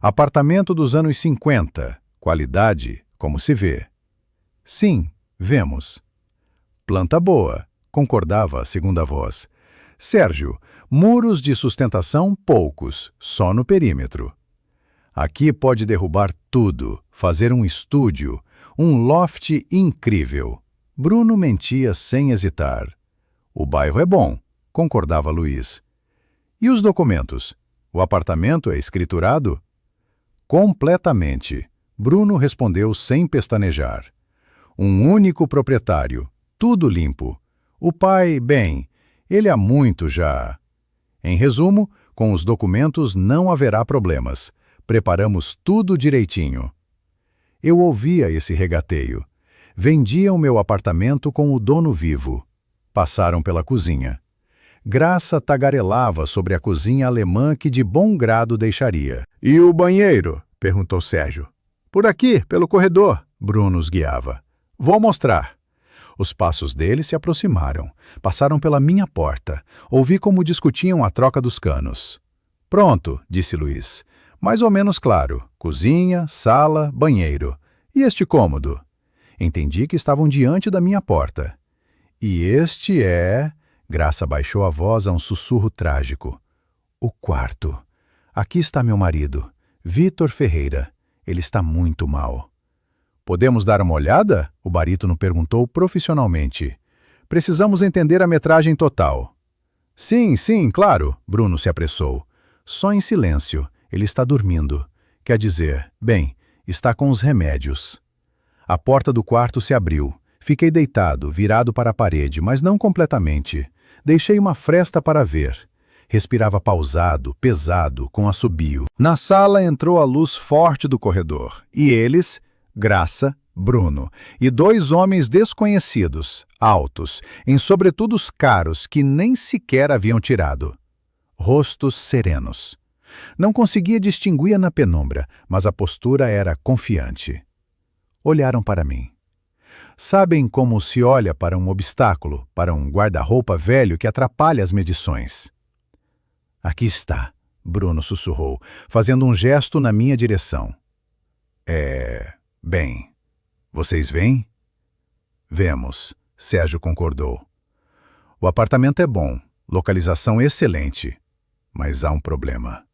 Apartamento dos anos 50, qualidade, como se vê. Sim, vemos. Planta boa, concordava a segunda voz. Sérgio, muros de sustentação poucos, só no perímetro. Aqui pode derrubar tudo, fazer um estúdio, um loft incrível. Bruno mentia sem hesitar. O bairro é bom, concordava Luiz. E os documentos? O apartamento é escriturado? Completamente. Bruno respondeu sem pestanejar. Um único proprietário, tudo limpo. O pai, bem, ele há muito já. Em resumo, com os documentos não haverá problemas. Preparamos tudo direitinho. Eu ouvia esse regateio. Vendia o meu apartamento com o dono vivo. Passaram pela cozinha. Graça tagarelava sobre a cozinha alemã que de bom grado deixaria. E o banheiro? Perguntou Sérgio. Por aqui, pelo corredor. Bruno os guiava. Vou mostrar. Os passos dele se aproximaram. Passaram pela minha porta. Ouvi como discutiam a troca dos canos. Pronto, disse Luiz. Mais ou menos claro. Cozinha, sala, banheiro. E este cômodo? Entendi que estavam diante da minha porta. E este é... Graça baixou a voz a um sussurro trágico. O quarto. Aqui está meu marido, Vitor Ferreira. Ele está muito mal. Podemos dar uma olhada? O barítono perguntou profissionalmente. Precisamos entender a metragem total. Sim, claro, Bruno se apressou. Só em silêncio. Ele está dormindo. Quer dizer, bem, está com os remédios. A porta do quarto se abriu. Fiquei deitado, virado para a parede, mas não completamente. Deixei uma fresta para ver. Respirava pausado, pesado, com assobio. Na sala entrou a luz forte do corredor. E eles, Graça, Bruno, e 2 homens desconhecidos, altos, em sobretudos caros que nem sequer haviam tirado. Rostos serenos. Não conseguia distinguir na penumbra, mas a postura era confiante. Olharam para mim. Sabem como se olha para um obstáculo, para um guarda-roupa velho que atrapalha as medições. Aqui está, Bruno sussurrou, fazendo um gesto na minha direção. Bem, vocês veem? Vemos, Sérgio concordou. O apartamento é bom, localização excelente, mas há um problema.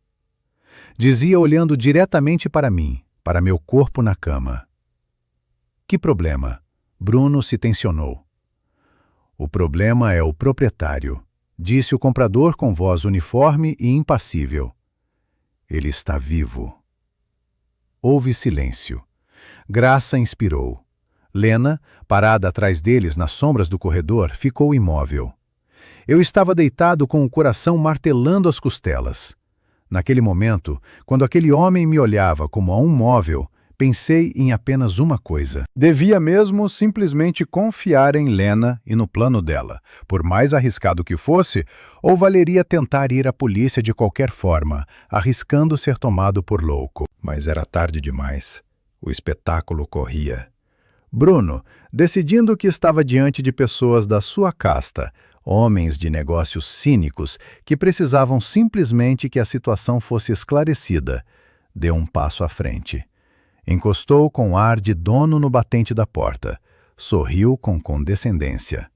Dizia olhando diretamente para mim, para meu corpo na cama. Que problema? Bruno se tensionou. O problema é o proprietário, disse o comprador com voz uniforme e impassível. Ele está vivo. Houve silêncio. Graça inspirou. Lena, parada atrás deles nas sombras do corredor, ficou imóvel. Eu estava deitado com o coração martelando as costelas. Naquele momento, quando aquele homem me olhava como a um móvel, Pensei em apenas uma coisa. Devia mesmo simplesmente confiar em Lena e no plano dela. Por mais arriscado que fosse, ou valeria tentar ir à polícia de qualquer forma, arriscando ser tomado por louco. Mas era tarde demais. O espetáculo corria. Bruno, decidindo que estava diante de pessoas da sua casta, homens de negócios cínicos que precisavam simplesmente que a situação fosse esclarecida, deu um passo à frente. Encostou com ar de dono no batente da porta. Sorriu com condescendência.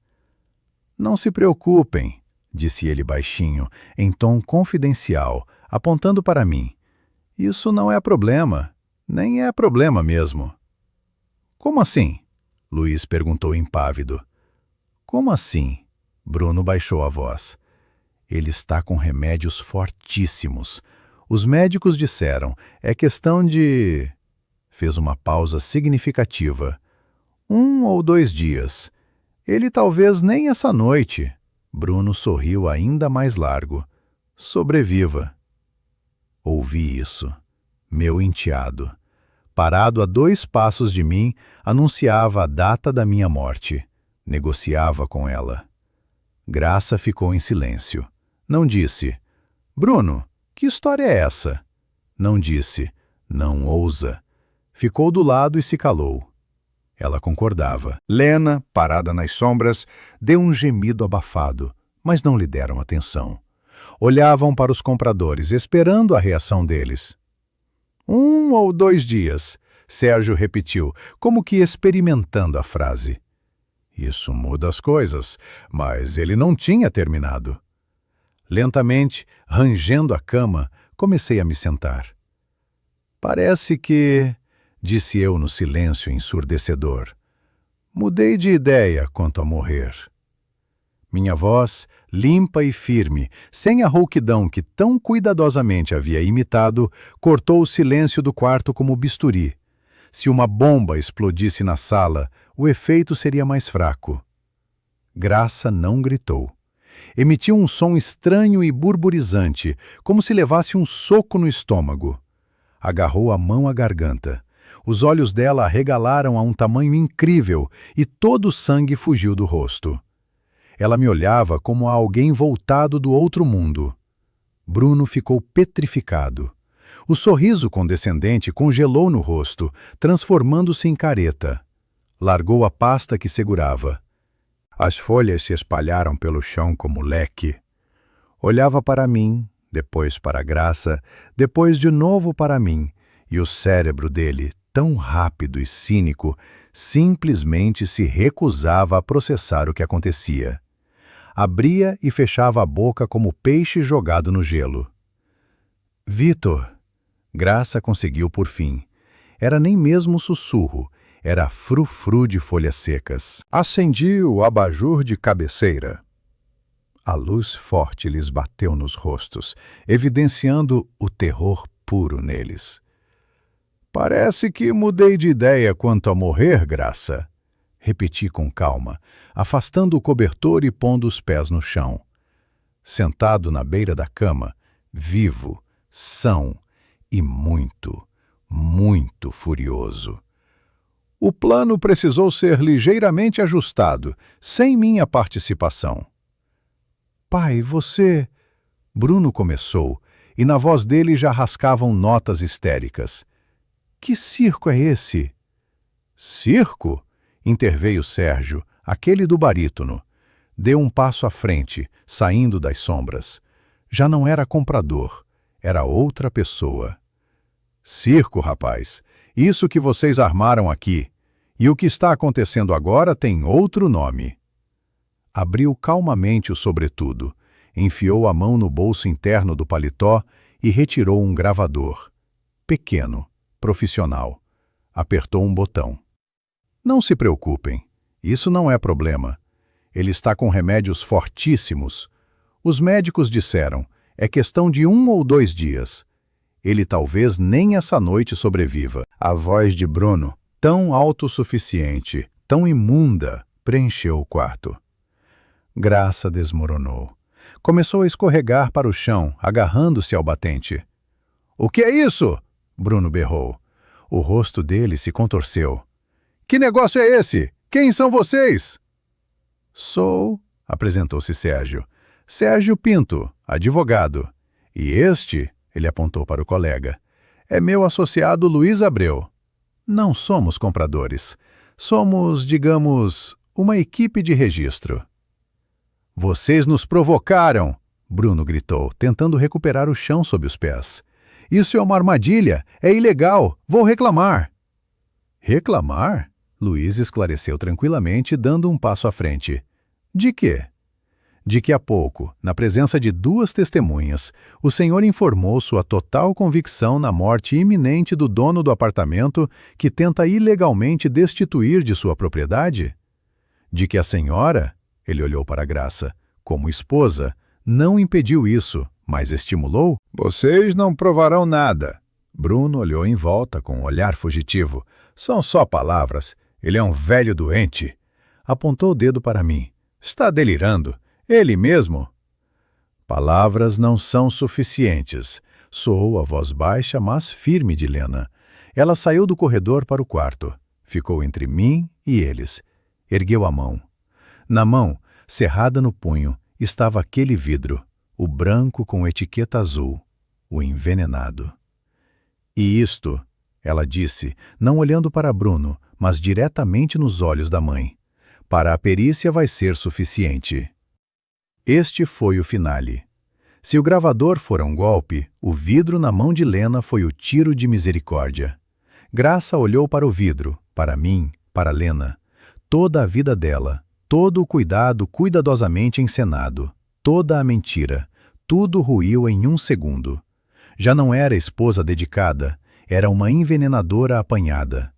"Não se preocupem", disse ele baixinho, em tom confidencial, apontando para mim. "Isso não é problema. Nem é problema mesmo." "Como assim?" Luiz perguntou impávido. "Como assim?" Bruno baixou a voz. "Ele está com remédios fortíssimos. Os médicos disseram, é questão de..." Fez uma pausa significativa. 1 ou 2 dias. Ele talvez nem essa noite. Bruno sorriu ainda mais largo. "Sobreviva." Ouvi isso. Meu enteado, parado a 2 passos de mim, anunciava a data da minha morte. Negociava com ela. Graça ficou em silêncio. Não disse, "Bruno, que história é essa?" Não disse, "Não ousa." Ficou do lado e se calou. Ela concordava. Lena, parada nas sombras, deu um gemido abafado, mas não lhe deram atenção. Olhavam para os compradores, esperando a reação deles. 1 ou 2 dias, Sérgio repetiu, como que experimentando a frase. Isso muda as coisas, mas ele não tinha terminado. Lentamente, rangendo a cama, comecei a me sentar. "Parece que..." disse eu no silêncio ensurdecedor. "Mudei de ideia quanto a morrer." Minha voz, limpa e firme, sem a rouquidão que tão cuidadosamente havia imitado, cortou o silêncio do quarto como bisturi. Se uma bomba explodisse na sala, o efeito seria mais fraco. Graça não gritou. Emitiu um som estranho e burburizante, como se levasse um soco no estômago. Agarrou a mão à garganta. Os olhos dela arregalaram a um tamanho incrível e todo o sangue fugiu do rosto. Ela me olhava como a alguém voltado do outro mundo. Bruno ficou petrificado. O sorriso condescendente congelou no rosto, transformando-se em careta. Largou a pasta que segurava. As folhas se espalharam pelo chão como leque. Olhava para mim, depois para a Graça, depois de novo para mim, e o cérebro dele, tão rápido e cínico, simplesmente se recusava a processar o que acontecia. Abria e fechava a boca como peixe jogado no gelo. "Vitor!" Graça conseguiu por fim. Era nem mesmo um sussurro, era frufru de folhas secas. Acendi o abajur de cabeceira. A luz forte lhes bateu nos rostos, evidenciando o terror puro neles. "Parece que mudei de ideia quanto a morrer, Graça." Repeti com calma, afastando o cobertor e pondo os pés no chão. Sentado na beira da cama, vivo, são e muito, muito furioso. O plano precisou ser ligeiramente ajustado, sem minha participação. "Pai, você..." Bruno começou, e na voz dele já rascavam notas histéricas. "Que circo é esse?" "Circo?" interveio Sérgio, aquele do barítono. Deu um passo à frente, saindo das sombras. Já não era comprador, era outra pessoa. "Circo, rapaz. Isso que vocês armaram aqui. E o que está acontecendo agora tem outro nome." Abriu calmamente o sobretudo, enfiou a mão no bolso interno do paletó e retirou um gravador. Pequeno, profissional. Apertou um botão. "Não se preocupem, isso não é problema. Ele está com remédios fortíssimos. Os médicos disseram, é questão de 1 ou 2 dias. Ele talvez nem essa noite sobreviva." A voz de Bruno, tão autossuficiente, tão imunda, preencheu o quarto. Graça desmoronou. Começou a escorregar para o chão, agarrando-se ao batente. "O que é isso?" Bruno berrou. O rosto dele se contorceu. Que negócio é esse? Quem são vocês? Sou, apresentou-se Sérgio. Sérgio Pinto, advogado. E este, ele apontou para o colega, é meu associado Luiz Abreu. Não somos compradores. Somos, digamos, uma equipe de registro. Vocês nos provocaram, Bruno gritou, tentando recuperar o chão sob os pés. Isso é uma armadilha, é ilegal, vou reclamar. Reclamar? Luiz esclareceu tranquilamente, dando um passo à frente. De quê? De que há pouco, na presença de 2 testemunhas, o senhor informou sua total convicção na morte iminente do dono do apartamento que tenta ilegalmente destituir de sua propriedade? De que a senhora, ele olhou para a Graça, como esposa, não impediu isso, mas estimulou? Vocês não provarão nada. Bruno olhou em volta com um olhar fugitivo. São só palavras. Ele é um velho doente. Apontou o dedo para mim. Está delirando. Ele mesmo. Palavras não são suficientes. Soou a voz baixa, mas firme de Lena. Ela saiu do corredor para o quarto. Ficou entre mim e eles. Ergueu a mão. Na mão, cerrada no punho, estava aquele vidro, o branco com etiqueta azul, o envenenado. E isto, ela disse, não olhando para Bruno, mas diretamente nos olhos da mãe. Para a perícia vai ser suficiente. Este foi o finale. Se o gravador fora um golpe, o vidro na mão de Lena foi o tiro de misericórdia. Graça olhou para o vidro, para mim, para Lena. Toda a vida dela, todo o cuidado cuidadosamente encenado, toda a mentira, tudo ruiu em 1 segundo. Já não era esposa dedicada, era uma envenenadora apanhada.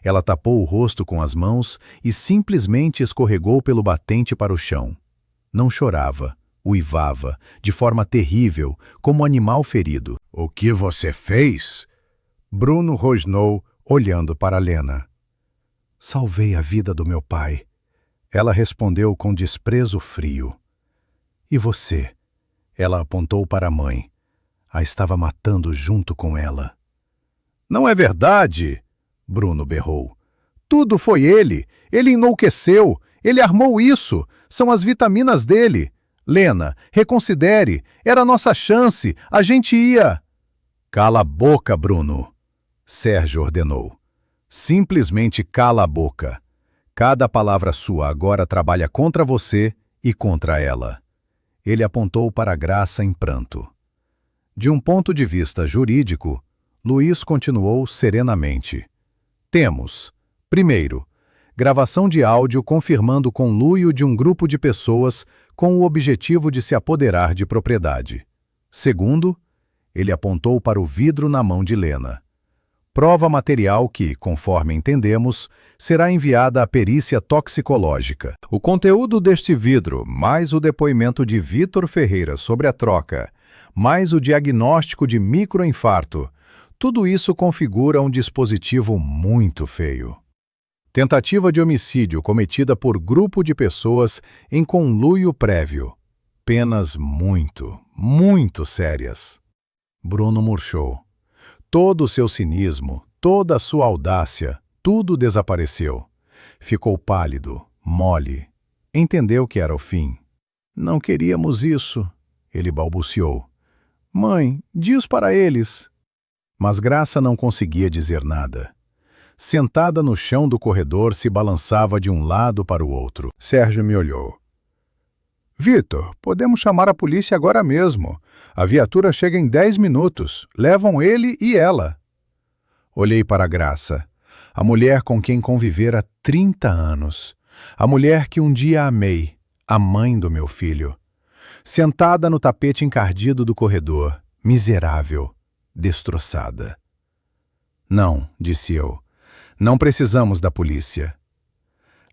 Ela tapou o rosto com as mãos e simplesmente escorregou pelo batente para o chão. Não chorava, uivava, de forma terrível, como um animal ferido. O que você fez? Bruno rosnou, olhando para Lena. Salvei a vida do meu pai. Ela respondeu com desprezo frio. E você? Ela apontou para a mãe. A estava matando junto com ela. Não é verdade! Bruno berrou. Tudo foi ele! Ele enlouqueceu! Ele armou isso! São as vitaminas dele! Lena, reconsidere! Era a nossa chance! A gente ia... Cala a boca, Bruno! Sérgio ordenou. Simplesmente cala a boca. Cada palavra sua agora trabalha contra você e contra ela. Ele apontou para a Graça em pranto. De um ponto de vista jurídico, Luiz continuou serenamente. Temos, primeiro, gravação de áudio confirmando o conluio de um grupo de pessoas com o objetivo de se apoderar de propriedade. Segundo, ele apontou para o vidro na mão de Lena. Prova material que, conforme entendemos, será enviada à perícia toxicológica. O conteúdo deste vidro, mais o depoimento de Vitor Ferreira sobre a troca, mais o diagnóstico de microinfarto, tudo isso configura um dispositivo muito feio. Tentativa de homicídio cometida por grupo de pessoas em conluio prévio. Penas muito, muito sérias. Bruno murchou. Todo o seu cinismo, toda a sua audácia, tudo desapareceu. Ficou pálido, mole. Entendeu que era o fim. Não queríamos isso, ele balbuciou. Mãe, diz para eles. Mas Graça não conseguia dizer nada. Sentada no chão do corredor, se balançava de um lado para o outro. Sérgio me olhou. Vitor, podemos chamar a polícia agora mesmo. A viatura chega em 10 minutos. Levam ele e ela. Olhei para a Graça, a mulher com quem convivera 30 anos. A mulher que um dia amei, a mãe do meu filho. Sentada no tapete encardido do corredor, miserável, destroçada. Não, disse eu. Não precisamos da polícia.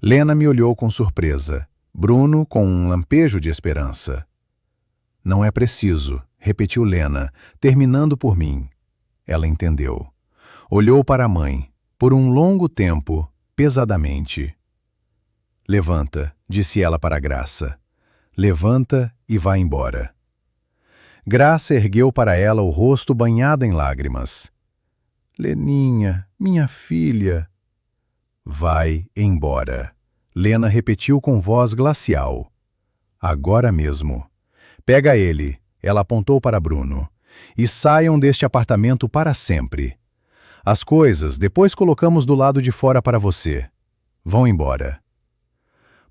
Lena me olhou com surpresa. Bruno com um lampejo de esperança. Não é preciso, repetiu Lena, terminando por mim. Ela entendeu. Olhou para a mãe, por um longo tempo, pesadamente. Levanta, disse ela para Graça. Levanta e vá embora. Graça ergueu para ela o rosto banhado em lágrimas. Leninha, minha filha. Vai embora. Lena repetiu com voz glacial. Agora mesmo. Pega ele, ela apontou para Bruno, e saiam deste apartamento para sempre. As coisas depois colocamos do lado de fora para você. Vão embora.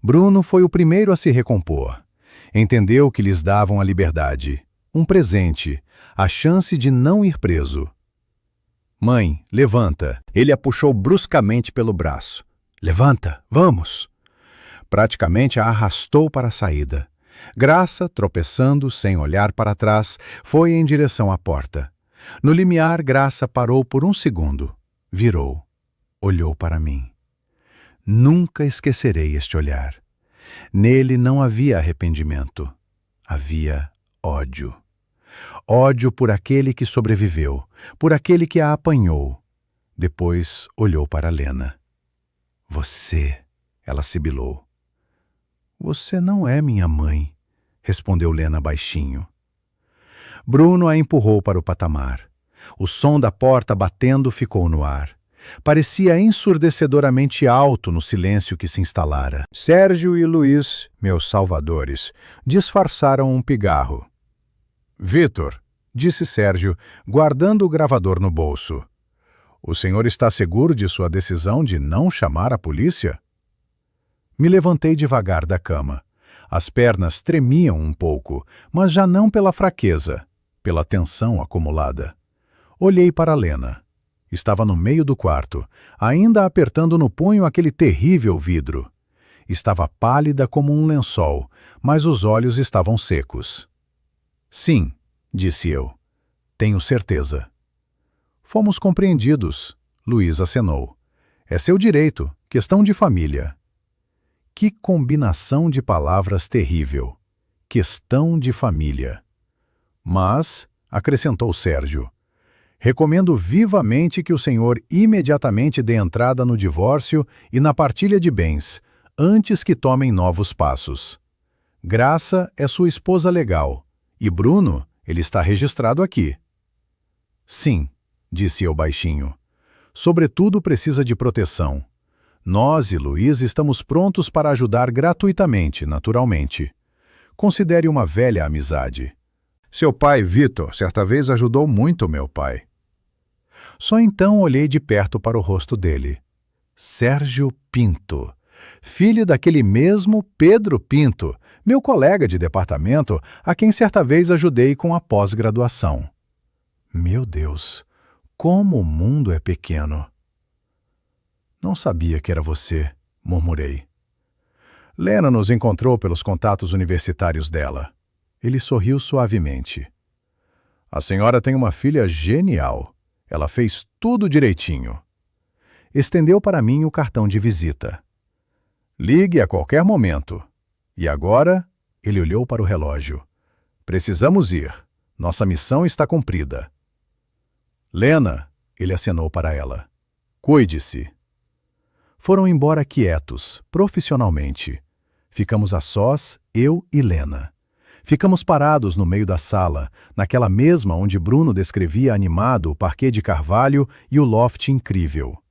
Bruno foi o primeiro a se recompor. Entendeu que lhes davam a liberdade, um presente, a chance de não ir preso. Mãe, levanta. Ele a puxou bruscamente pelo braço. Levanta, vamos. Praticamente a arrastou para a saída. Graça, tropeçando, sem olhar para trás, foi em direção à porta. No limiar, Graça parou por um segundo. Virou. Olhou para mim. Nunca esquecerei este olhar. Nele não havia arrependimento. Havia ódio. Ódio por aquele que sobreviveu, por aquele que a apanhou. Depois olhou para Lena. Você, ela sibilou. Você não é minha mãe, respondeu Lena baixinho. Bruno a empurrou para o patamar. O som da porta batendo ficou no ar. Parecia ensurdecedoramente alto no silêncio que se instalara. Sérgio e Luiz, meus salvadores, disfarçaram um pigarro. Vitor, disse Sérgio, guardando o gravador no bolso. O senhor está seguro de sua decisão de não chamar a polícia? Me levantei devagar da cama. As pernas tremiam um pouco, mas já não pela fraqueza, pela tensão acumulada. Olhei para Lena. Estava no meio do quarto, ainda apertando no punho aquele terrível vidro. Estava pálida como um lençol, mas os olhos estavam secos. Sim, disse eu. Tenho certeza. Fomos compreendidos, Luiz acenou. É seu direito, questão de família. Que combinação de palavras terrível. Questão de família. Mas, acrescentou Sérgio, recomendo vivamente que o senhor imediatamente dê entrada no divórcio e na partilha de bens, antes que tomem novos passos. Graça é sua esposa legal, e Bruno, ele está registrado aqui. Sim, disse eu baixinho. Sobretudo precisa de proteção. Nós e Luiz estamos prontos para ajudar gratuitamente, naturalmente. Considere uma velha amizade. Seu pai, Vitor, certa vez ajudou muito meu pai. Só então olhei de perto para o rosto dele. Sérgio Pinto, filho daquele mesmo Pedro Pinto, meu colega de departamento, a quem certa vez ajudei com a pós-graduação. Meu Deus, como o mundo é pequeno. Não sabia que era você, murmurei. Lena nos encontrou pelos contatos universitários dela. Ele sorriu suavemente. A senhora tem uma filha genial. Ela fez tudo direitinho. Estendeu para mim o cartão de visita. Ligue a qualquer momento. E agora, ele olhou para o relógio. Precisamos ir. Nossa missão está cumprida. Lena, ele acenou para ela. Cuide-se. Foram embora quietos, profissionalmente. Ficamos a sós, eu e Lena. Ficamos parados no meio da sala, naquela mesma onde Bruno descrevia animado o parquet de carvalho e o loft incrível.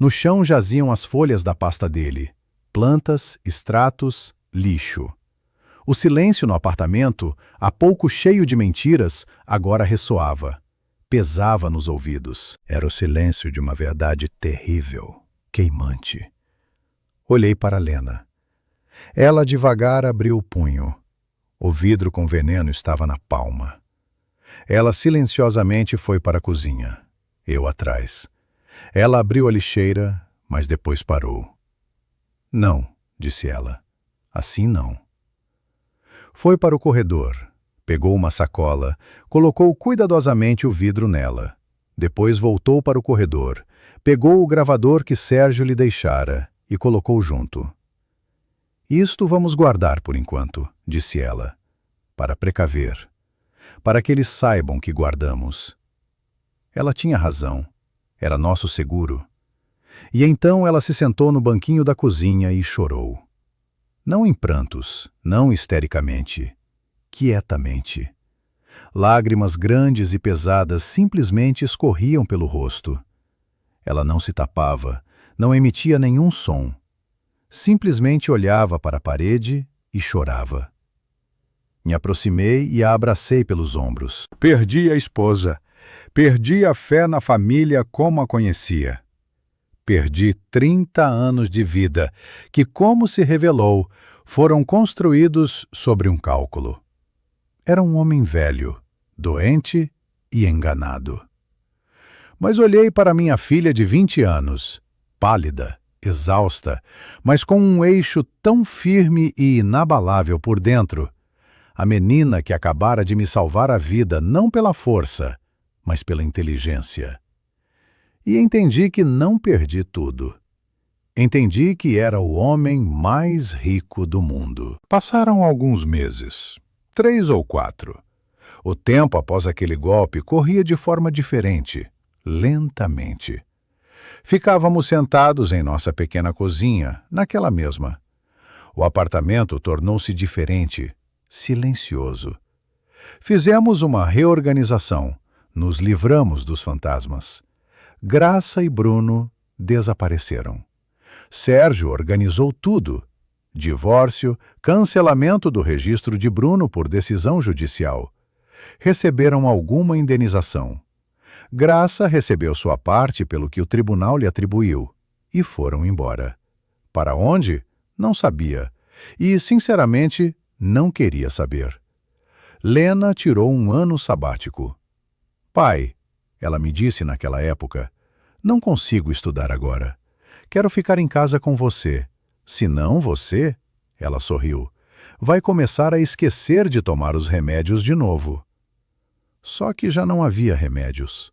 No chão jaziam as folhas da pasta dele, plantas, extratos, lixo. O silêncio no apartamento, há pouco cheio de mentiras, agora ressoava. Pesava nos ouvidos. Era o silêncio de uma verdade terrível, queimante. Olhei para Lena. Ela devagar abriu o punho. O vidro com veneno estava na palma. Ela silenciosamente foi para a cozinha. Eu atrás. Ela abriu a lixeira, mas depois parou. Não, disse ela. Assim não. Foi para o corredor. Pegou uma sacola, colocou cuidadosamente o vidro nela. Depois voltou para o corredor, pegou o gravador que Sérgio lhe deixara e colocou junto. Isto vamos guardar por enquanto, disse ela, para precaver, para que eles saibam que guardamos. Ela tinha razão, era nosso seguro. E então ela se sentou no banquinho da cozinha e chorou. Não em prantos, não histericamente, quietamente. Lágrimas grandes e pesadas simplesmente escorriam pelo rosto. Ela não se tapava, não emitia nenhum som. Simplesmente olhava para a parede e chorava. Me aproximei e a abracei pelos ombros. Perdi a esposa. Perdi a fé na família como a conhecia. Perdi 30 anos de vida, que, como se revelou, foram construídos sobre um cálculo. Era um homem velho, doente e enganado. Mas olhei para minha filha de 20 anos, pálida, exausta, mas com um eixo tão firme e inabalável por dentro. A menina que acabara de me salvar a vida não pela força, mas pela inteligência. E entendi que não perdi tudo. Entendi que era o homem mais rico do mundo. Passaram alguns meses, 3 ou 4. O tempo após aquele golpe corria de forma diferente, lentamente. Ficávamos sentados em nossa pequena cozinha, naquela mesma. O apartamento tornou-se diferente, silencioso. Fizemos uma reorganização, nos livramos dos fantasmas. Graça e Bruno desapareceram. Sérgio organizou tudo. Divórcio, cancelamento do registro de Bruno por decisão judicial. Receberam alguma indenização. Graça recebeu sua parte pelo que o tribunal lhe atribuiu e foram embora. Para onde? Não sabia. E, sinceramente, não queria saber. Lena tirou um ano sabático. Pai, ela me disse naquela época, não consigo estudar agora. Quero ficar em casa com você. Senão você, ela sorriu, vai começar a esquecer de tomar os remédios de novo. Só que já não havia remédios.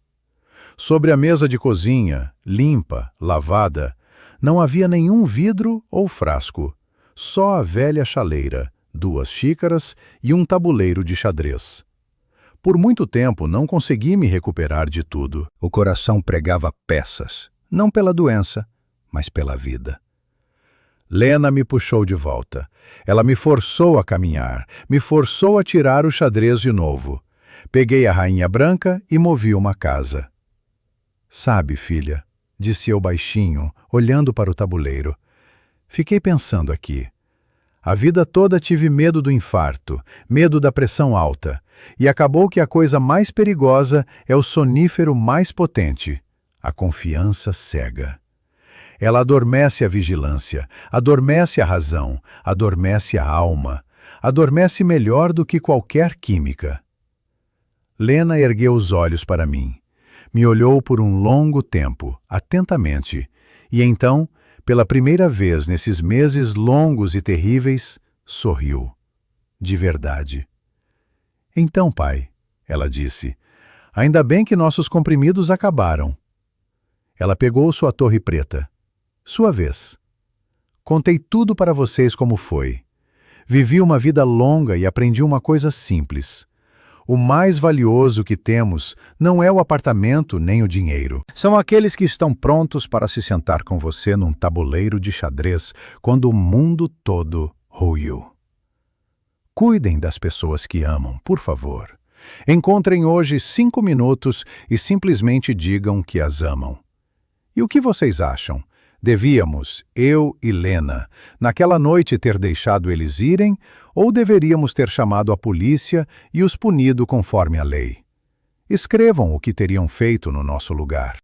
Sobre a mesa de cozinha, limpa, lavada, não havia nenhum vidro ou frasco, só a velha chaleira, 2 xícaras e um tabuleiro de xadrez. Por muito tempo não consegui me recuperar de tudo. O coração pregava peças, não pela doença, mas pela vida. Lena me puxou de volta. Ela me forçou a caminhar, me forçou a tirar o xadrez de novo. Peguei a rainha branca e movi uma casa. Sabe, filha, disse eu baixinho, olhando para o tabuleiro. Fiquei pensando aqui. A vida toda tive medo do infarto, medo da pressão alta, e acabou que a coisa mais perigosa é o sonífero mais potente, a confiança cega. Ela adormece a vigilância, adormece a razão, adormece a alma, adormece melhor do que qualquer química. Lena ergueu os olhos para mim, me olhou por um longo tempo, atentamente, e então, pela primeira vez nesses meses longos e terríveis, sorriu. De verdade. Então, pai, ela disse, ainda bem que nossos comprimidos acabaram. Ela pegou sua torre preta. Sua vez. Contei tudo para vocês como foi. Vivi uma vida longa e aprendi uma coisa simples. O mais valioso que temos não é o apartamento nem o dinheiro. São aqueles que estão prontos para se sentar com você num tabuleiro de xadrez quando o mundo todo ruiu. Cuidem das pessoas que amam, por favor. Encontrem hoje 5 minutos e simplesmente digam que as amam. E o que vocês acham? Devíamos, eu e Lena, naquela noite ter deixado eles irem ou deveríamos ter chamado a polícia e os punido conforme a lei? Escrevam o que teriam feito no nosso lugar.